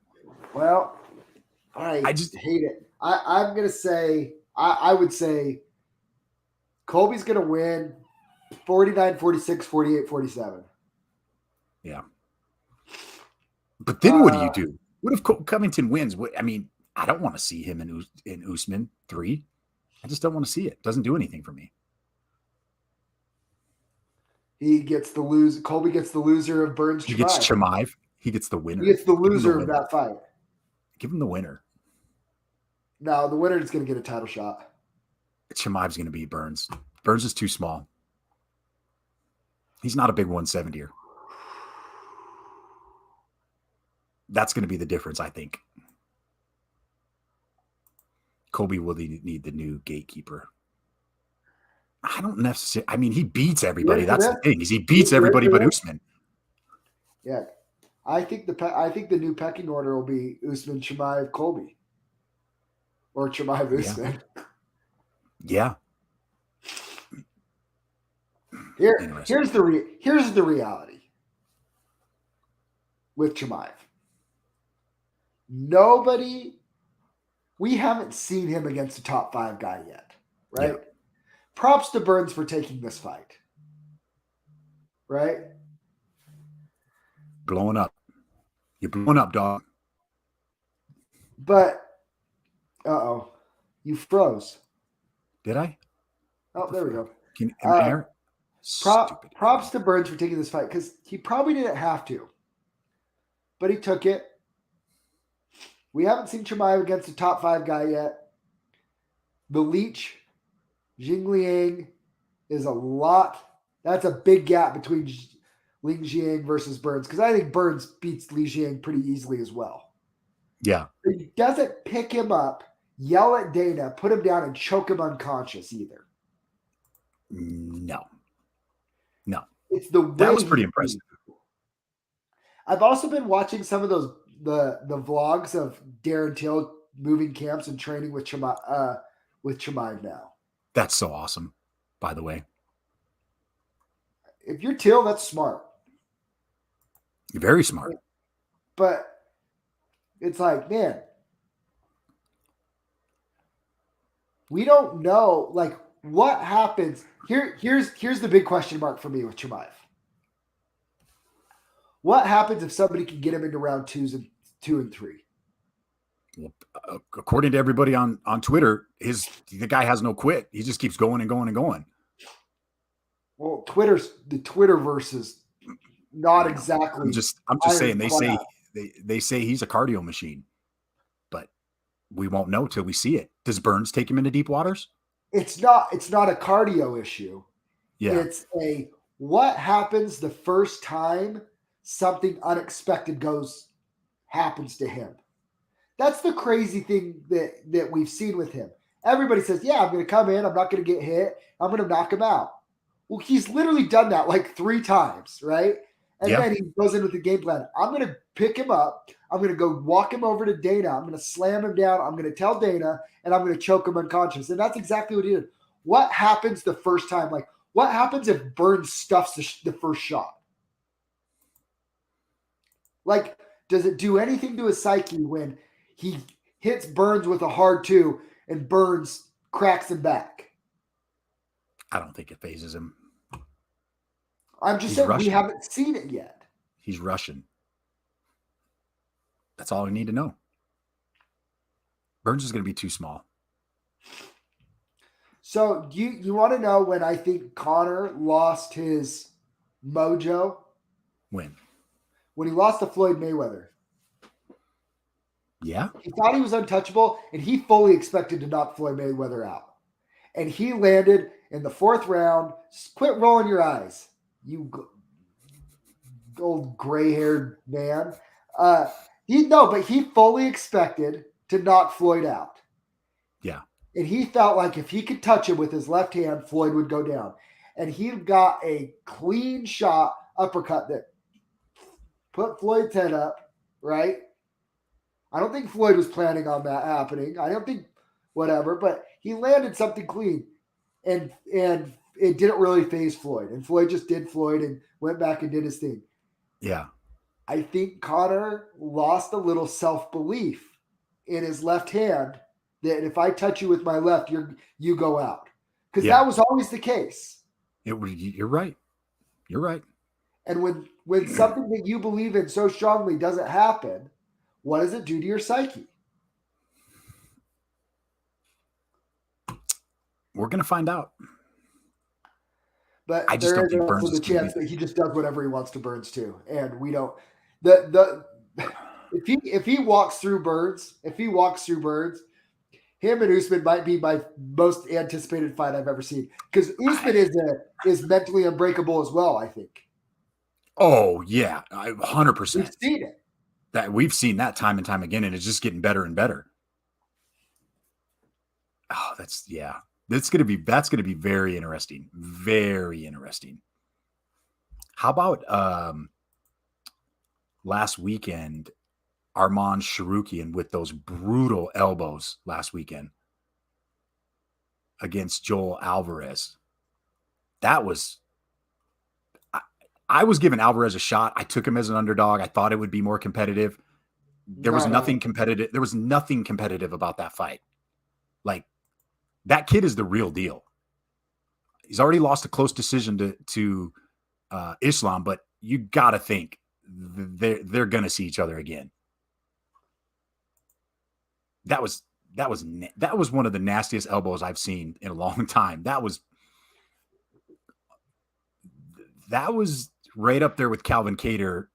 Speaker 2: Well, I hate it. I'm going to say, I would say Colby's going to win 49-46, 48-47.
Speaker 1: Yeah. But then what do you do? What if Covington wins? I mean, I don't want to see him in Usman 3. I just don't want to see it. It doesn't do anything for me.
Speaker 2: Colby gets the loser of Burns.
Speaker 1: He gets Chimaev. He gets the winner.
Speaker 2: He gets the loser of that fight.
Speaker 1: Give him the winner.
Speaker 2: No, the winner is going to get a title shot.
Speaker 1: Chimaev's going to beat Burns. Burns is too small. He's not a big 170er. That's going to be the difference, I think. Colby will need the new gatekeeper. I don't necessarily. I mean, he beats everybody. That's the thing. Is he beats everybody but Usman.
Speaker 2: Yeah, I think the new pecking order will be Usman, Chimaev, Colby, or Chimaev, Usman.
Speaker 1: Yeah.
Speaker 2: Here's the reality with Chimaev. We haven't seen him against a top 5 guy yet, right? Yeah. Props to Burns for taking this fight, right?
Speaker 1: Blowing up. You're blowing up, dog.
Speaker 2: But, you froze.
Speaker 1: Did I?
Speaker 2: Oh, there we go.
Speaker 1: Stupid.
Speaker 2: Props to Burns for taking this fight because he probably didn't have to, but he took it. We haven't seen Chimaev against a top 5 guy yet. The Leech, Jingliang is a lot. That's a big gap between Li Jiang versus Burns because I think Burns beats Li Jiang pretty easily as well.
Speaker 1: Yeah.
Speaker 2: But he doesn't pick him up, yell at Dana, put him down, and choke him unconscious either.
Speaker 1: No.
Speaker 2: It's the way
Speaker 1: that was pretty impressive.
Speaker 2: I've also been watching some of those the vlogs of Darren Till moving camps and training with Chimaev now.
Speaker 1: That's so awesome, by the way.
Speaker 2: If you're Till, that's smart.
Speaker 1: You're very smart.
Speaker 2: But it's like, man, we don't know, like, what happens. Here's the big question mark for me with Chimaev. What happens if somebody can get him into round 2 and 3?
Speaker 1: Well, according to everybody on Twitter, the guy has no quit. He just keeps going and going and going.
Speaker 2: Well, the Twitterverse is not exactly.
Speaker 1: I'm just saying they say he's a cardio machine, but we won't know till we see it. Does Burns take him into deep waters?
Speaker 2: It's not a cardio issue.
Speaker 1: Yeah.
Speaker 2: It's what happens the first time something unexpected happens to him. That's the crazy thing that we've seen with him. Everybody says, yeah, I'm going to come in. I'm not going to get hit. I'm going to knock him out. Well, he's literally done that like 3 times, right? And then he goes in with the game plan. I'm going to pick him up. I'm going to go walk him over to Dana. I'm going to slam him down. I'm going to tell Dana, and I'm going to choke him unconscious. And that's exactly what he did. What happens the first time? Like, what happens if Burns stuffs the first shot? Like, does it do anything to his psyche when he hits Burns with a hard 2 and Burns cracks him back?
Speaker 1: I don't think it phases him.
Speaker 2: I'm just saying we haven't seen it yet.
Speaker 1: He's Russian. That's all we need to know. Burns is going to be too small.
Speaker 2: So you want to know when I think Conor lost his mojo?
Speaker 1: When
Speaker 2: he lost to Floyd Mayweather.
Speaker 1: Yeah.
Speaker 2: He thought he was untouchable, and he fully expected to knock Floyd Mayweather out. And he landed in the 4th round. Quit rolling your eyes, you old gray-haired man. But he fully expected to knock Floyd out.
Speaker 1: Yeah.
Speaker 2: And he felt like if he could touch him with his left hand, Floyd would go down. And he got a clean shot uppercut that put Floyd's head up, right? I don't think Floyd was planning on that happening. I don't think whatever, but he landed something clean, and it didn't really phase Floyd, and Floyd just did Floyd and went back and did his thing.
Speaker 1: Yeah.
Speaker 2: I think Conor lost a little self-belief in his left hand that if I touch you with my left, you go out. Because that was always the case.
Speaker 1: You're right. You're right.
Speaker 2: And when something that you believe in so strongly doesn't happen, what does it do to your psyche?
Speaker 1: We're going to find out.
Speaker 2: But
Speaker 1: I just
Speaker 2: there
Speaker 1: don't
Speaker 2: is
Speaker 1: think
Speaker 2: also
Speaker 1: Burns
Speaker 2: the
Speaker 1: is
Speaker 2: chance that he just does whatever he wants to Burns too, and we don't. The if he walks through Burns, him and Usman might be my most anticipated fight I've ever seen, because Usman is mentally unbreakable as well. I think.
Speaker 1: Oh yeah, 100%.
Speaker 2: We've seen it.
Speaker 1: We've seen that time and time again, and it's just getting better and better. Oh, that's gonna be very interesting. Very interesting. How about last weekend, Arman Sharukian with those brutal elbows last weekend against Joel Alvarez? That was I was giving Alvarez a shot. I took him as an underdog. I thought it would be more competitive. There was nothing competitive. There was nothing competitive about that fight. Like, that kid is the real deal. He's already lost a close decision to Islam, but you got to think they're going to see each other again. That was one of the nastiest elbows I've seen in a long time. That was right up there with Calvin Kattar,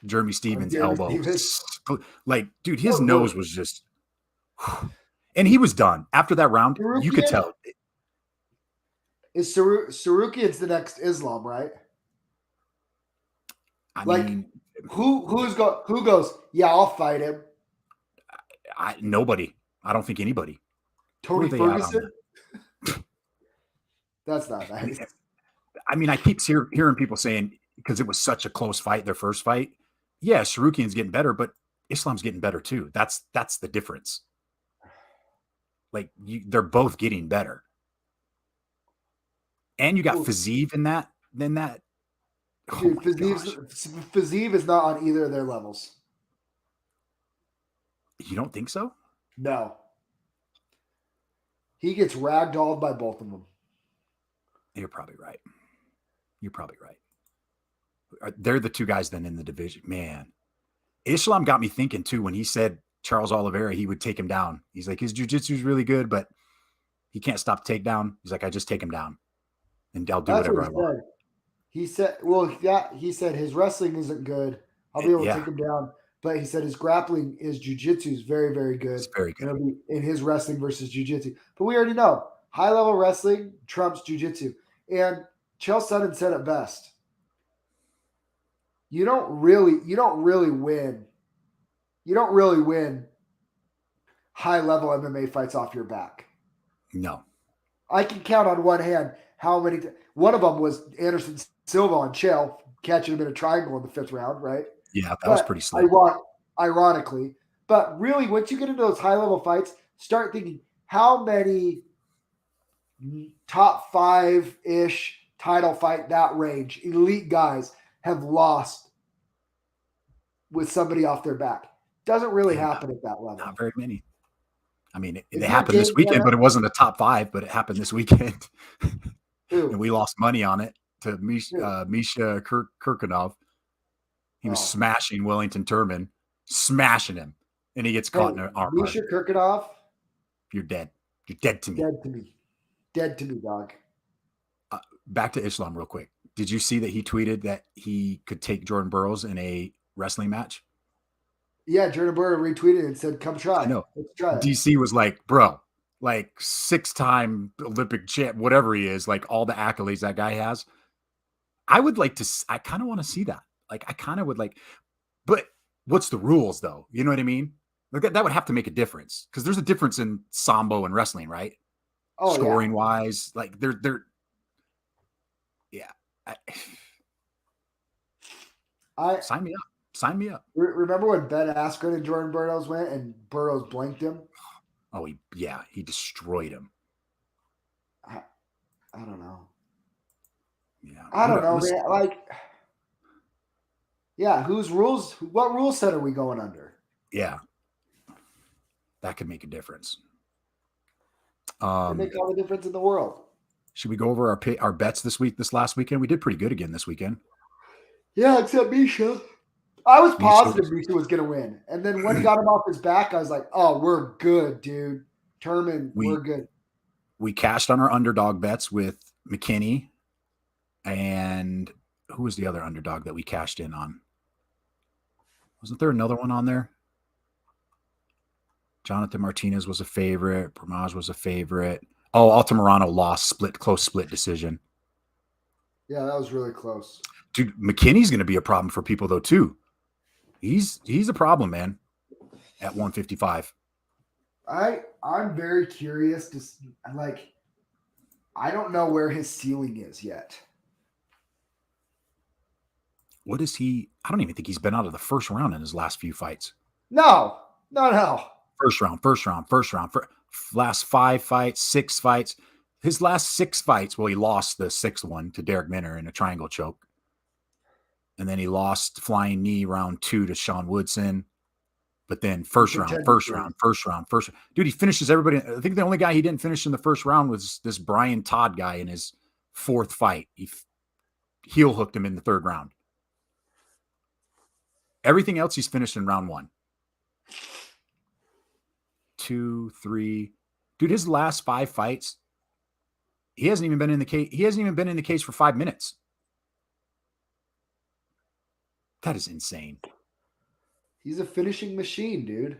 Speaker 1: Jeremy Stevens' elbow. Like, dude, his nose was just, and he was done after that round. Sarukian, you could tell.
Speaker 2: Is Sarukian's the next Islam, right?
Speaker 1: I mean,
Speaker 2: who goes? Yeah, I'll fight him.
Speaker 1: Nobody. I don't think anybody.
Speaker 2: Tony Ferguson. That's not nice.
Speaker 1: I mean, I keep hearing people saying, because it was such a close fight, their first fight. Yeah, Sarukian's getting better, but Islam's getting better too. That's the difference. Like, they're both getting better. And you got Fiziev in that. Then that.
Speaker 2: Dude, Fiziev is not on either of their levels.
Speaker 1: You don't think so?
Speaker 2: No. He gets ragdolled by both of them.
Speaker 1: You're probably right. They're the two guys then in the division. Man, Islam got me thinking too when he said Charles Oliveira, he would take him down. He's like, his jiu-jitsu is really good, but he can't stop the takedown. He's like, I just take him down and I'll do whatever I want.
Speaker 2: He said, he said his wrestling isn't good. I'll be able to take him down. But he said his grappling, his jiu-jitsu is very, very good.
Speaker 1: It's very good.
Speaker 2: It'll be in his wrestling versus jiu-jitsu. But we already know high-level wrestling trumps jiu-jitsu. And Chael Sonnen said it best. You don't really win. You don't really win high-level MMA fights off your back.
Speaker 1: No.
Speaker 2: I can count on one hand how many. One of them was Anderson Silva on Chael, catching him in a triangle in the 5th round, right?
Speaker 1: Yeah, that was pretty slick.
Speaker 2: Ironically. But really, once you get into those high-level fights, start thinking how many top 5-ish title fight that range, elite guys have lost with somebody off their back. Doesn't really happen at that level.
Speaker 1: Not very many. I mean, it happened this weekend, but it wasn't a top 5, but it happened this weekend. And we lost money on it to Misha Kirkunov. He was smashing Wellington Turman, smashing him, and he gets caught in an arm.
Speaker 2: Misha Kirkunov,
Speaker 1: you're dead. You're dead to me.
Speaker 2: Dead to me, dog.
Speaker 1: Back to Islam real quick. Did you see that he tweeted that he could take Jordan Burroughs in a wrestling match?
Speaker 2: Yeah, Jordan Burroughs retweeted and said, "Come try."
Speaker 1: I know.
Speaker 2: Let's try it.
Speaker 1: DC was like, bro, like 6-time Olympic champ, whatever he is, like all the accolades that guy has. I kind of want to see that. Like, I kind of would like, but what's the rules though? You know what I mean? Like, that would have to make a difference, because there's a difference in Sambo and wrestling, right?
Speaker 2: Oh,
Speaker 1: scoring wise, like they're yeah. Sign me Sign me up.
Speaker 2: Remember when Ben Askren and Jordan Burroughs went and Burroughs blanked him?
Speaker 1: Oh, he destroyed him.
Speaker 2: I don't know.
Speaker 1: Yeah,
Speaker 2: I don't know, man. Like, yeah, what rule set are we going under?
Speaker 1: Yeah. That could make a difference.
Speaker 2: It makes all the difference in the world.
Speaker 1: Should we go over our bets this last weekend? We did pretty good again this weekend.
Speaker 2: Yeah, except Misha. I was positive Misha was going to win. And then when he got him off his back, I was like, oh, we're good, dude. Turman, we're good.
Speaker 1: We cashed on our underdog bets with McKinney. And who was the other underdog that we cashed in on? Wasn't there another one on there? Jonathan Martinez was a favorite. Bramaj was a favorite. Oh, Altamirano lost, close split decision.
Speaker 2: Yeah, that was really close.
Speaker 1: Dude, McKinney's going to be a problem for people, though, too. He's a problem, man, at 155.
Speaker 2: I'm very curious to, like, I don't know where his ceiling is yet.
Speaker 1: What is he? I don't even think he's been out of the first round in his last few fights.
Speaker 2: No.
Speaker 1: First round. Last 5 fights, 6 fights. His last 6 fights, well, he lost the 6th one to Derek Minner in a triangle choke. And then he lost flying knee round 2 to Sean Woodson. But then first round. Dude, he finishes everybody. I think the only guy he didn't finish in the first round was this Brian Todd guy in his 4th fight. He heel hooked him in the 3rd round. Everything else he's finished in round 1. 2, 3. Dude, his last 5 fights, he hasn't even been in the case. He hasn't even been in the case for 5 minutes. That is insane.
Speaker 2: He's a finishing machine, dude.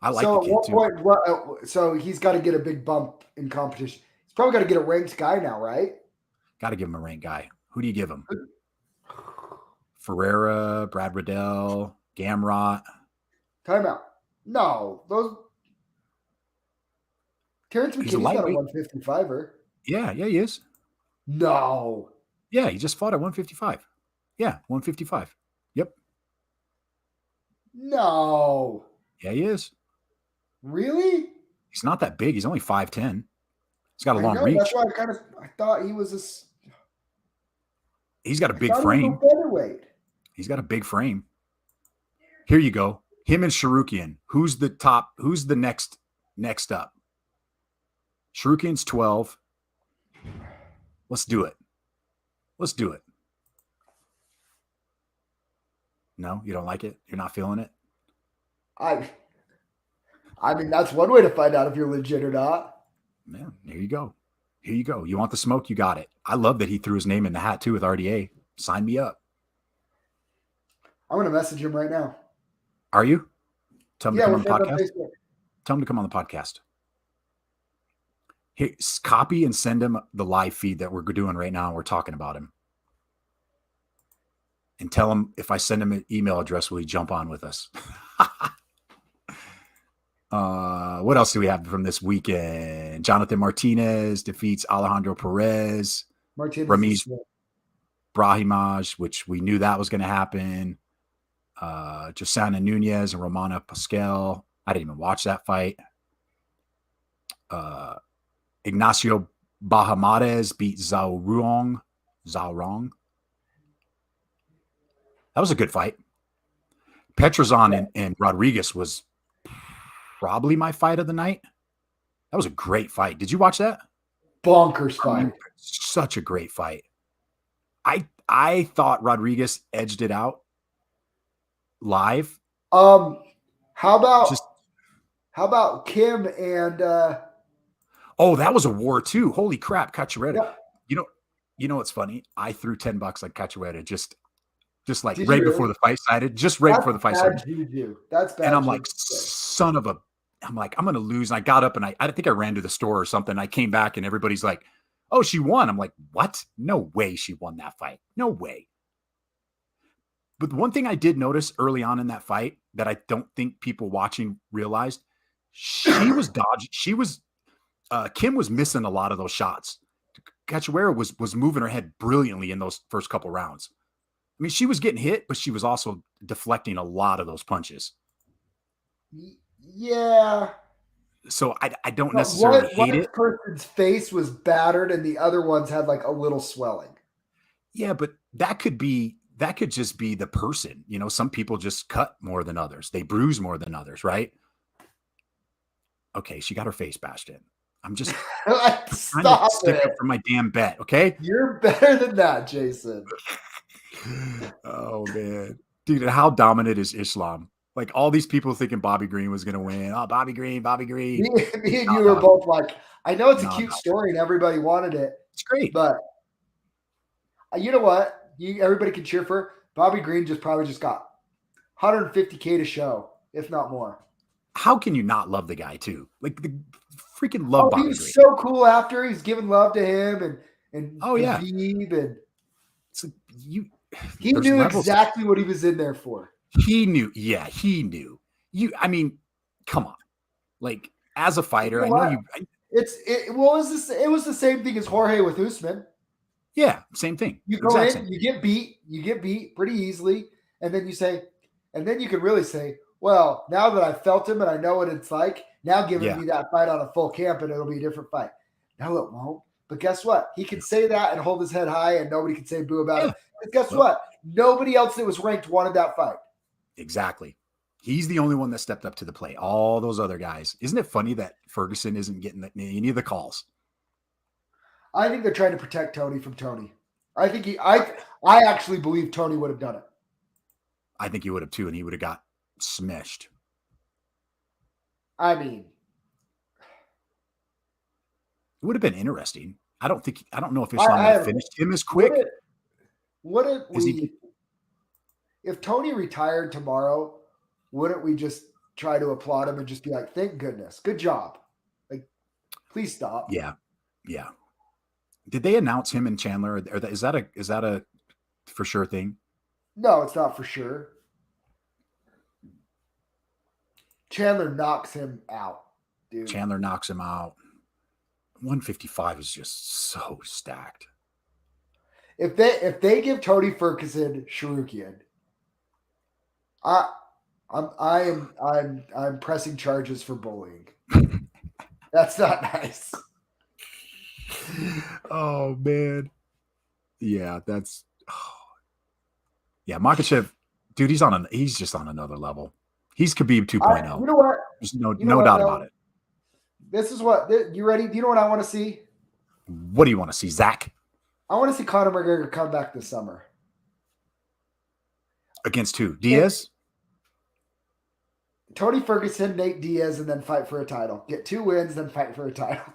Speaker 1: I like the kid too.
Speaker 2: So he's got to get a big bump in competition. He's probably got to get a ranked guy now, right?
Speaker 1: Got to give him a ranked guy. Who do you give him? Ferreira, Brad Riddell, Gamrot.
Speaker 2: Timeout. No, those. Terrence McKinney's not a 155er.
Speaker 1: Yeah, he is.
Speaker 2: No.
Speaker 1: Yeah, he just fought at 155. Yeah, 155. Yep.
Speaker 2: No.
Speaker 1: Yeah, he is.
Speaker 2: Really?
Speaker 1: He's not that big. He's only 5'10". He's got a long reach.
Speaker 2: That's why I thought he was
Speaker 1: He's got a big frame.
Speaker 2: Featherweight.
Speaker 1: He's got a big frame. Here you go. Him and Sharukian. Who's the top? Who's the next up? Sharukian's 12. Let's do it. No, you don't like it? You're not feeling it?
Speaker 2: I mean, that's one way to find out if you're legit or not.
Speaker 1: Man, here you go. You want the smoke? You got it. I love that he threw his name in the hat too with RDA. Sign me up.
Speaker 2: I'm going to message him right now.
Speaker 1: Are you? Tell him to come on the podcast.
Speaker 2: Tell
Speaker 1: him to come on the podcast. Hey, copy and send him the live feed that we're doing right now. And we're talking about him. And tell him if I send him an email address, will he jump on with us? What else do we have from this weekend? Jonathan Martinez defeats Alejandro Perez. Ramiz Brahimaj, which we knew that was going to happen. Josana Nunez and Romana Pascal. I didn't even watch that fight. Ignacio Bahamadez beat Zhao Rong. That was a good fight. Petrosyan and Rodriguez was probably my fight of the night. That was a great fight. Did you watch that?
Speaker 2: Bonkers fight.
Speaker 1: Such a great fight. I thought Rodriguez edged it out live.
Speaker 2: How about Kim and
Speaker 1: oh, that was a war too. Holy crap, Cachoeira.
Speaker 2: Yeah.
Speaker 1: You know what's funny? I threw $10 on Cachoeira just like right before the fight started. Just right before the fight started.
Speaker 2: That's bad.
Speaker 1: And I'm like, son of a, I'm like, I'm gonna lose. And I got up and I think I ran to the store or something. I came back and everybody's like, oh, she won. I'm like, what? No way she won that fight. No way. But the one thing I did notice early on in that fight that I don't think people watching realized, she was dodging. Kim was missing a lot of those shots. Cachoeira was moving her head brilliantly in those first couple rounds. mean, she was getting hit, but she was also deflecting a lot of those punches.
Speaker 2: Yeah.
Speaker 1: So I don't
Speaker 2: But
Speaker 1: necessarily
Speaker 2: one
Speaker 1: hate it.
Speaker 2: person's face was battered and the other ones had like a little swelling.
Speaker 1: Yeah, but that could just be the person. You know, some people just cut more than others. They bruise more than others, right? Okay, she got her face bashed in. I'm just trying to
Speaker 2: Stop
Speaker 1: stick
Speaker 2: it.
Speaker 1: up for my damn bet, okay?
Speaker 2: You're better than that, Jason.
Speaker 1: Oh man. Dude, how dominant is Islam? Like all these people thinking Bobby Green was gonna win. Oh, Bobby Green, Bobby
Speaker 2: Me,
Speaker 1: Green.
Speaker 2: me and
Speaker 1: No,
Speaker 2: you were
Speaker 1: dog.
Speaker 2: both like, I know it's a
Speaker 1: No,
Speaker 2: cute
Speaker 1: no.
Speaker 2: story and everybody wanted it,
Speaker 1: It's great.
Speaker 2: but you know what? Everybody can cheer for Bobby Green. Probably just got 150K to show, if not more.
Speaker 1: How can you not love the guy too? Like the freaking love
Speaker 2: Oh, he
Speaker 1: Bobby
Speaker 2: was
Speaker 1: Green.
Speaker 2: so cool after he's giving love to him and
Speaker 1: Oh yeah.
Speaker 2: Khabib, and
Speaker 1: It's like
Speaker 2: he
Speaker 1: there's
Speaker 2: knew
Speaker 1: levels.
Speaker 2: exactly what he was in there for.
Speaker 1: He knew. Yeah, he knew. I mean, come on. Like as a fighter,
Speaker 2: You know
Speaker 1: I know
Speaker 2: what?
Speaker 1: you.
Speaker 2: It was the same thing as Jorge with Usman.
Speaker 1: Yeah, same thing.
Speaker 2: You go
Speaker 1: Exact
Speaker 2: in,
Speaker 1: same.
Speaker 2: you get beat pretty easily, and then you can really say, well, now that I've felt him and I know what it's like, now giving me that fight on a full camp and it'll be a different fight. No, it won't. But guess what? He can say that and hold his head high and nobody can say boo about it. But guess what? Nobody else that was ranked wanted that fight.
Speaker 1: Exactly. He's the only one that stepped up to the plate. All those other guys. Isn't it funny that Ferguson isn't getting any of the calls?
Speaker 2: I think they're trying to protect Tony from Tony. I actually believe Tony would have done it.
Speaker 1: I think he would have too, and he would have got smashed.
Speaker 2: I mean,
Speaker 1: it would have been interesting. I don't know if Islam would have finished him as quick.
Speaker 2: If Tony retired tomorrow, wouldn't we just try to applaud him and just be like, thank goodness, good job. Like, please stop.
Speaker 1: Yeah. Yeah. Did they announce him and Chandler? Or is that a for sure thing?
Speaker 2: No, it's not for sure. Chandler knocks him out, dude.
Speaker 1: Chandler knocks him out. 155 is just so stacked.
Speaker 2: If they give Tony Ferguson Sharukian, I'm pressing charges for bullying. That's not nice.
Speaker 1: Oh man. Yeah, yeah, Makhachev, dude, he's just on another level. He's Khabib 2.0.
Speaker 2: You know what?
Speaker 1: There's no doubt about it.
Speaker 2: This is what you ready? Do you know what I want to see?
Speaker 1: What do you want to see, Zack?
Speaker 2: I want to see Conor McGregor come back this summer.
Speaker 1: Against who? Diaz?
Speaker 2: Tony Ferguson, Nate Diaz, and then fight for a title. Get 2 wins, then fight for a title.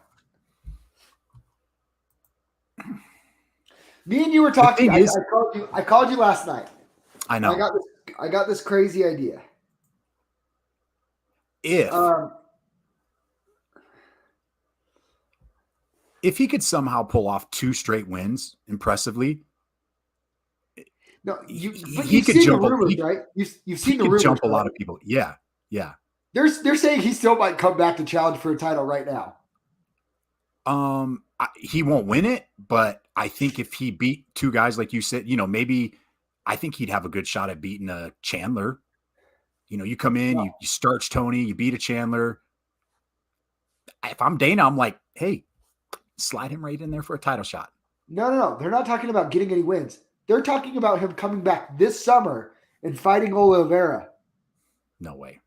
Speaker 2: Me and you were talking. I called you last night.
Speaker 1: I know.
Speaker 2: I got this crazy idea.
Speaker 1: If he could somehow pull off 2 straight wins impressively,
Speaker 2: no,
Speaker 1: he
Speaker 2: could jump. Rumors, right? You've seen the rumors.
Speaker 1: Jump a lot of people. Yeah, yeah.
Speaker 2: They're saying he still might come back to challenge for a title right now.
Speaker 1: He won't win it, but I think if he beat 2 guys like you said, maybe I think he'd have a good shot at beating a Chandler. You come in, you starch Tony, you beat a Chandler. If I'm Dana, I'm like, hey, slide him right in there for a title shot.
Speaker 2: No. They're not talking about getting any wins. They're talking about him coming back this summer and fighting Oliveira.
Speaker 1: No way.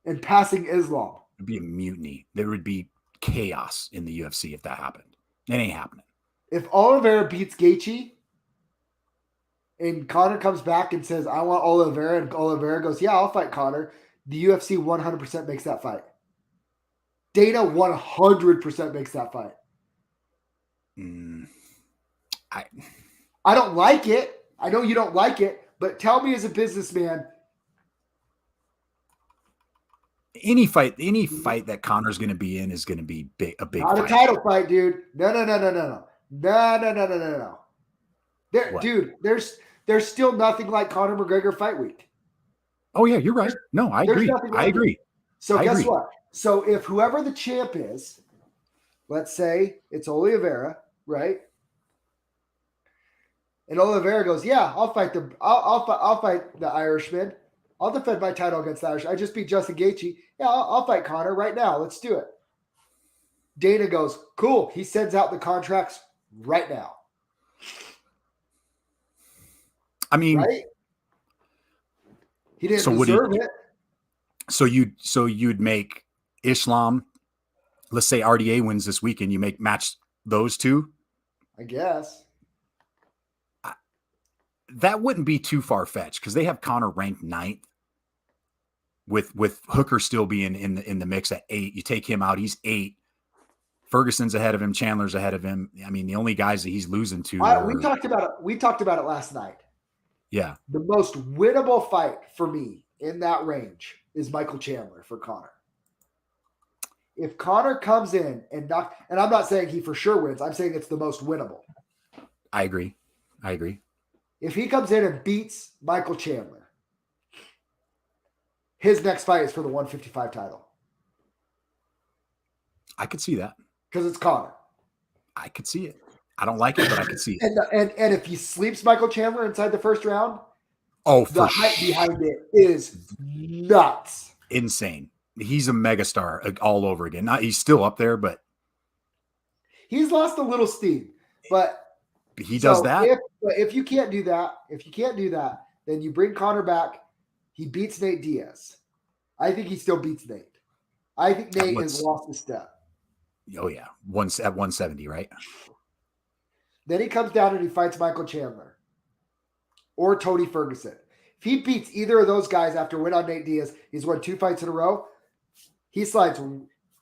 Speaker 2: And passing Islam.
Speaker 1: It'd be a mutiny. There would be chaos in the UFC if that happened. It ain't happening.
Speaker 2: If Oliveira beats Gaethje and Conor comes back and says, I want Oliveira, and Oliveira goes, yeah, I'll fight Conor, the UFC 100% makes that fight. Dana 100% makes that fight. I don't like it. I know you don't like it, but tell me as a businessman.
Speaker 1: Any fight that Conor's going to be in is going to be a big
Speaker 2: Not
Speaker 1: fight.
Speaker 2: A title fight, dude. No. Dude, there's still nothing like Conor McGregor fight week.
Speaker 1: Oh yeah, you're right. No, I agree. I agree.
Speaker 2: So guess what? So if whoever the champ is, let's say it's Oliveira, right? And Oliveira goes, "Yeah, I'll fight the Irishman. I'll defend my title against the Irish. I just beat Justin Gaethje. Yeah, I'll fight Conor right now. Let's do it." Dana goes, "Cool." He sends out the contracts right now.
Speaker 1: I mean,
Speaker 2: right? He didn't deserve it.
Speaker 1: So you'd make Islam. Let's say RDA wins this weekend. You match those two.
Speaker 2: I guess
Speaker 1: that wouldn't be too far fetched because they have Conor ranked 9th. With Hooker still being in the mix at 8, you take him out, he's 8. Ferguson's ahead of him, Chandler's ahead of him. I mean, the only guys that he's losing to.
Speaker 2: We talked about it. We talked about it last night.
Speaker 1: Yeah,
Speaker 2: the most winnable fight for me in that range is Michael Chandler for Conor. If Conor comes in and I'm not saying he for sure wins. I'm saying it's the most winnable.
Speaker 1: I agree.
Speaker 2: If he comes in and beats Michael Chandler, his next fight is for the 155 title.
Speaker 1: I could see that.
Speaker 2: Because it's Conor.
Speaker 1: I could see it. I don't like it, but I could see
Speaker 2: it. And if he sleeps Michael Chandler inside the first round,
Speaker 1: the
Speaker 2: hype behind it is nuts.
Speaker 1: Insane. He's a megastar all over again. He's still up there, but
Speaker 2: he's lost a little steam. But
Speaker 1: he does that.
Speaker 2: If you can't do that, then you bring Conor back. He beats Nate Diaz. I think he still beats Nate. I think Nate has lost a step.
Speaker 1: Oh yeah, at 170, right?
Speaker 2: Then he comes down and he fights Michael Chandler or Tony Ferguson. If he beats either of those guys after win on Nate Diaz, he's won 2 fights in a row. He slides.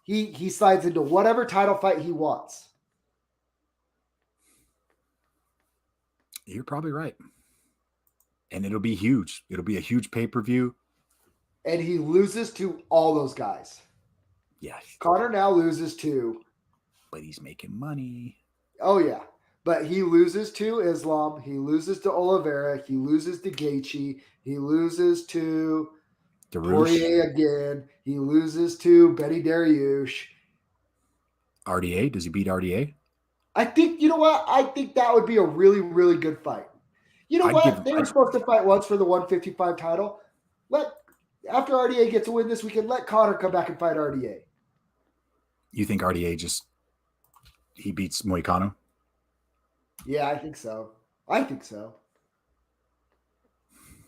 Speaker 2: He slides into whatever title fight he wants.
Speaker 1: You're probably right. And it'll be huge. It'll be a huge pay-per-view.
Speaker 2: And he loses to all those guys.
Speaker 1: Yeah.
Speaker 2: Conor now loses to.
Speaker 1: But he's making money.
Speaker 2: Oh, yeah. But he loses to Islam. He loses to Oliveira. He loses to Gaethje. He loses to Poirier again. He loses to Benny Dariush.
Speaker 1: RDA? Does he beat RDA?
Speaker 2: I think, you know what? I think that would be a really, really good fight. You know what? They were supposed to fight once for the 155 title. After RDA gets a win this weekend, let Conor come back and fight RDA.
Speaker 1: You think RDA he beats Moicano?
Speaker 2: Yeah, I think so.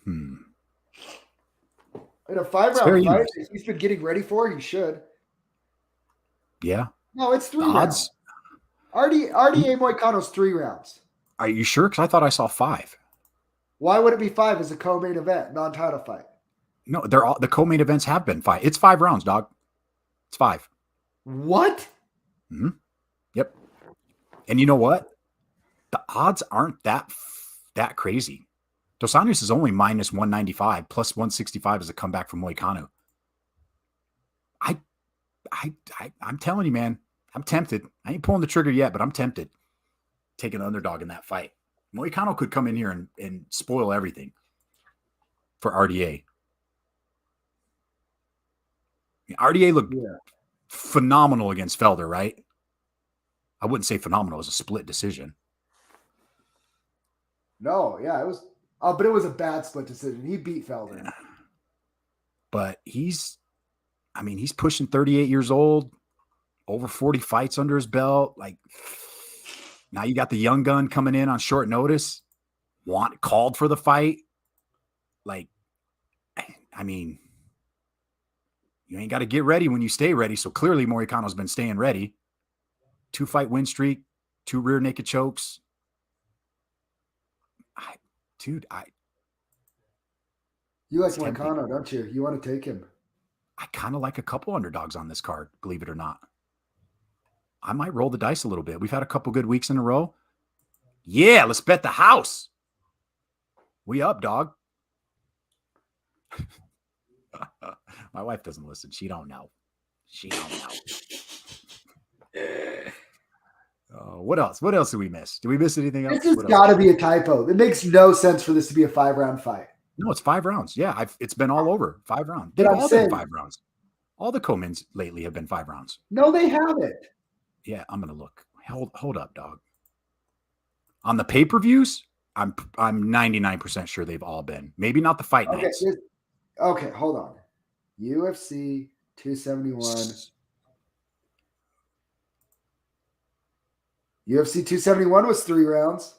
Speaker 2: In a 5-round fight that he's been getting ready for, he should.
Speaker 1: Yeah.
Speaker 2: No, it's 3 rounds. RDA Moicano's 3 rounds.
Speaker 1: Are you sure? Because I thought I saw 5.
Speaker 2: Why would it be 5 as a co-main event, non-title fight?
Speaker 1: No, the co-main events have been 5. It's 5 rounds, dog. It's 5.
Speaker 2: What?
Speaker 1: Mm-hmm. Yep. And you know what? The odds aren't that crazy. Dos Anjos is only minus 195 plus 165 as a comeback from Moicano. I'm telling you, man, I'm tempted. I ain't pulling the trigger yet, but I'm tempted. Taking an underdog in that fight. Moicano could come in here and spoil everything for RDA. RDA looked phenomenal against Felder, right? I wouldn't say phenomenal. It was a split decision.
Speaker 2: No, yeah, it was. But it was a bad split decision. He beat Felder. Yeah.
Speaker 1: But he's pushing 38 years old, over 40 fights under his belt. Like, now you got the young gun coming in on short notice, called for the fight. Like, I mean, you ain't got to get ready when you stay ready. So clearly Moicano's been staying ready. 2-fight win streak, 2 rear naked chokes.
Speaker 2: You like Moicano, don't you? You want to take him?
Speaker 1: I kind of like a couple underdogs on this card, believe it or not. I might roll the dice a little bit. We've had a couple good weeks in a row. Yeah, let's bet the house. We up, dog. My wife doesn't listen. She don't know. What else? What else did we miss? Did we miss anything else?
Speaker 2: This has got to be a typo. It makes no sense for this to be a 5-round fight.
Speaker 1: No, it's 5 rounds. Yeah, it's been all over 5 rounds.
Speaker 2: They've all been
Speaker 1: 5 rounds. All the co-mains lately have been 5 rounds.
Speaker 2: No, they haven't.
Speaker 1: Yeah, I'm gonna look. Hold up, dog. On the pay-per-views, I'm 99% sure they've all been. Maybe not the fight
Speaker 2: Okay,
Speaker 1: nights.
Speaker 2: okay, hold on. UFC 271. UFC 271 was 3 rounds.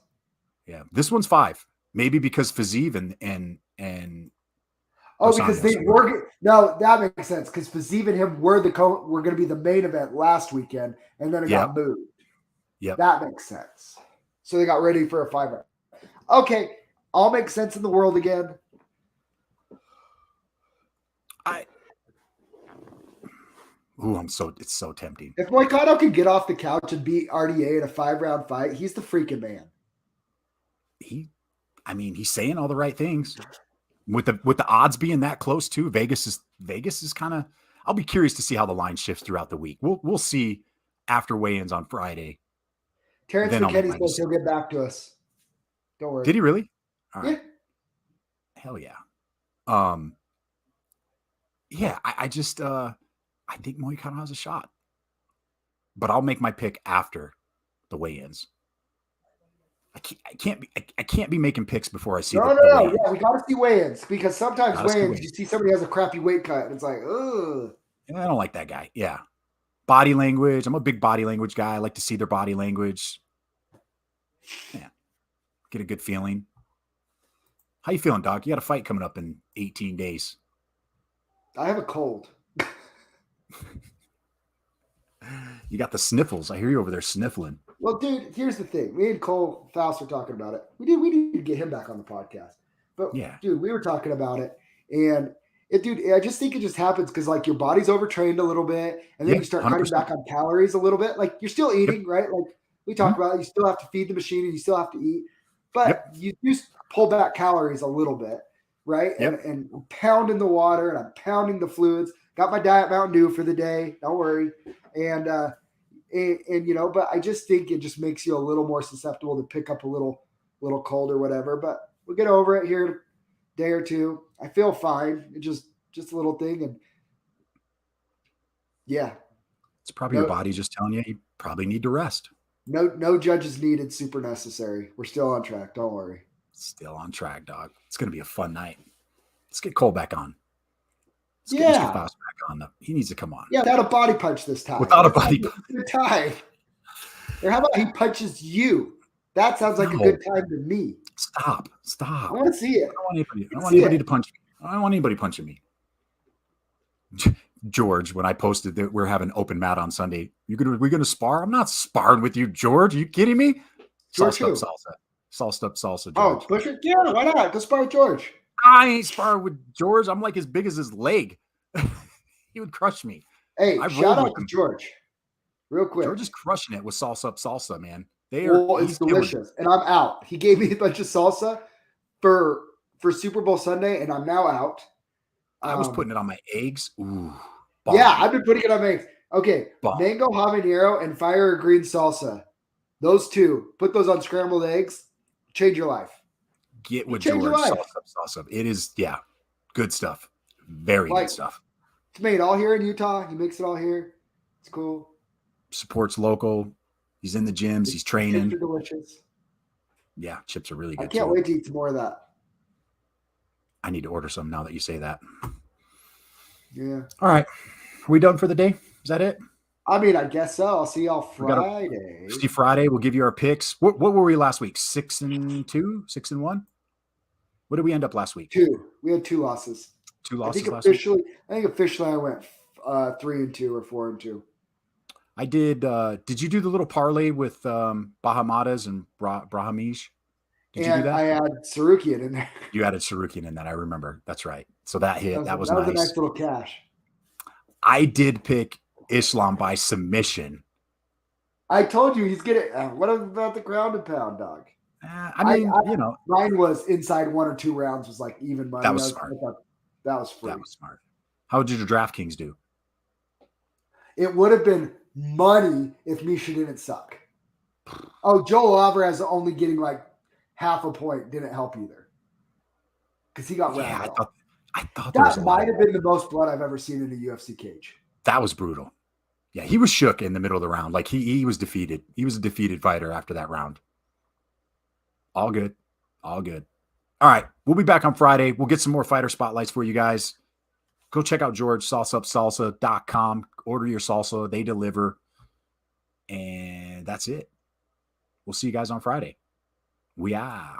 Speaker 1: Yeah, this one's 5. Maybe because Fazeev and
Speaker 2: Oh,
Speaker 1: Dos
Speaker 2: because
Speaker 1: Anjos
Speaker 2: they were no, that makes sense. Because Fazeev and him were going to be the main event last weekend, and then it got moved.
Speaker 1: Yep.
Speaker 2: That makes sense. So they got ready for a 5 round. Okay, all makes sense in the world again.
Speaker 1: It's so tempting.
Speaker 2: If Moicano could get off the couch and beat RDA in a 5 round fight, he's the freaking man.
Speaker 1: He's saying all the right things. With the odds being that close too, Vegas is kind of. I'll be curious to see how the line shifts throughout the week. We'll see after weigh-ins on Friday.
Speaker 2: Terrence McKinney says he'll get back to us. Don't worry.
Speaker 1: Did he really?
Speaker 2: All right.
Speaker 1: Yeah. Hell yeah. Yeah. I just I think Moicano has a shot, but I'll make my pick after the weigh-ins. I can't be making picks before I see.
Speaker 2: No. Yeah, we got to see weigh-ins because sometimes weigh-ins you see somebody has a crappy weight cut and it's like, ugh.
Speaker 1: I don't like that guy. Yeah, body language. I'm a big body language guy. I like to see their body language. Yeah, get a good feeling. How you feeling, Doc? You got a fight coming up in 18 days.
Speaker 2: I have a cold.
Speaker 1: You got the sniffles. I hear you over there sniffling.
Speaker 2: Well, dude, here's the thing. Me and Cole Faust were talking about it. We need to get him back on the podcast. But yeah, dude, we were talking about it, and I just think it just happens because like your body's overtrained a little bit, and then you start 100%. Cutting back on calories a little bit. Like you're still eating, right? Like we talked about, you still have to feed the machine and you still have to eat, but you just pull back calories a little bit, right? And I'm pounding the water and I'm pounding the fluids. Got my Diet Mountain Dew for the day. Don't worry. And but I just think it just makes you a little more susceptible to pick up a little cold or whatever. But we'll get over it here in a day or two. I feel fine. It's just a little thing, and yeah,
Speaker 1: it's probably your body just telling you probably need to rest.
Speaker 2: No judges needed. Super necessary. We're still on track. Don't worry.
Speaker 1: Still on track, dog. It's gonna be a fun night. Let's get Cole back on.
Speaker 2: Let's get Mr.
Speaker 1: Faust back on. He needs to come on.
Speaker 2: Yeah, without a body punch this time.
Speaker 1: Without a body punch.
Speaker 2: Good time. Or how about he punches you? That sounds like a good time to me.
Speaker 1: Stop.
Speaker 2: I want to see it.
Speaker 1: I don't want anybody to punch me. I don't want anybody punching me. George, when I posted that we're having open mat on Sunday, we're gonna spar? I'm not sparring with you, George. Are you kidding me?
Speaker 2: George
Speaker 1: Sauced up salsa. George.
Speaker 2: Oh, Busher? Yeah, why not? Go spar with George.
Speaker 1: I ain't sparring with George. I'm like as big as his leg. He would crush me.
Speaker 2: Hey, shout out to George. Real quick.
Speaker 1: George is crushing it with salsa, man.
Speaker 2: It's delicious. And I'm out. He gave me a bunch of salsa for Super Bowl Sunday, and I'm now out.
Speaker 1: I was putting it on my eggs. Ooh.
Speaker 2: Bomb. Yeah, I've been putting it on my eggs. Okay.
Speaker 1: Bomb.
Speaker 2: Mango habanero and fire green salsa. Those two. Put those on scrambled eggs. Change your life.
Speaker 1: Get with George. Salsa. It is, good stuff. Very good stuff.
Speaker 2: It's made all here in Utah. He makes it all here. It's cool.
Speaker 1: Supports local. He's in the gyms. He's training.
Speaker 2: Chips are delicious.
Speaker 1: Yeah, chips are really good.
Speaker 2: I can't wait to eat some more of that.
Speaker 1: I need to order some now that you say that.
Speaker 2: Yeah.
Speaker 1: All right. Are we done for the day? Is that it?
Speaker 2: I mean, I guess so. I'll see y'all Friday.
Speaker 1: See Friday. We'll give you our picks. What were we last week? 6-2? 6-1? What did we end up last week?
Speaker 2: 2. We had 2 losses.
Speaker 1: 2 losses
Speaker 2: last week? I think officially I went 3-2 or 4-2.
Speaker 1: I did. Did you do the little parlay with Bahamadas and Brahamish? Did you do that?
Speaker 2: I had Sarukian in there.
Speaker 1: You added Sarukian in that. I remember. That's right. So that hit. That was
Speaker 2: nice. A nice little cash.
Speaker 1: I did pick Islam by submission.
Speaker 2: I told you he's getting. What about the ground and pound, dog?
Speaker 1: Mine
Speaker 2: was inside 1 or 2 rounds was like even money.
Speaker 1: That was smart.
Speaker 2: That was free.
Speaker 1: That was smart. How did your DraftKings do?
Speaker 2: It would have been money if Misha didn't suck. Oh, Joel Alvarez only getting like half a point didn't help either. Because he got rounded off.
Speaker 1: I thought
Speaker 2: that might have been the most blood I've ever seen in a UFC cage.
Speaker 1: That was brutal. Yeah, he was shook in the middle of the round. Like he was defeated. He was a defeated fighter after that round. All good. All good. All right. We'll be back on Friday. We'll get some more fighter spotlights for you guys. Go check out George, salsaupsalsa.com. Order your salsa. They deliver. And that's it. We'll see you guys on Friday. We are.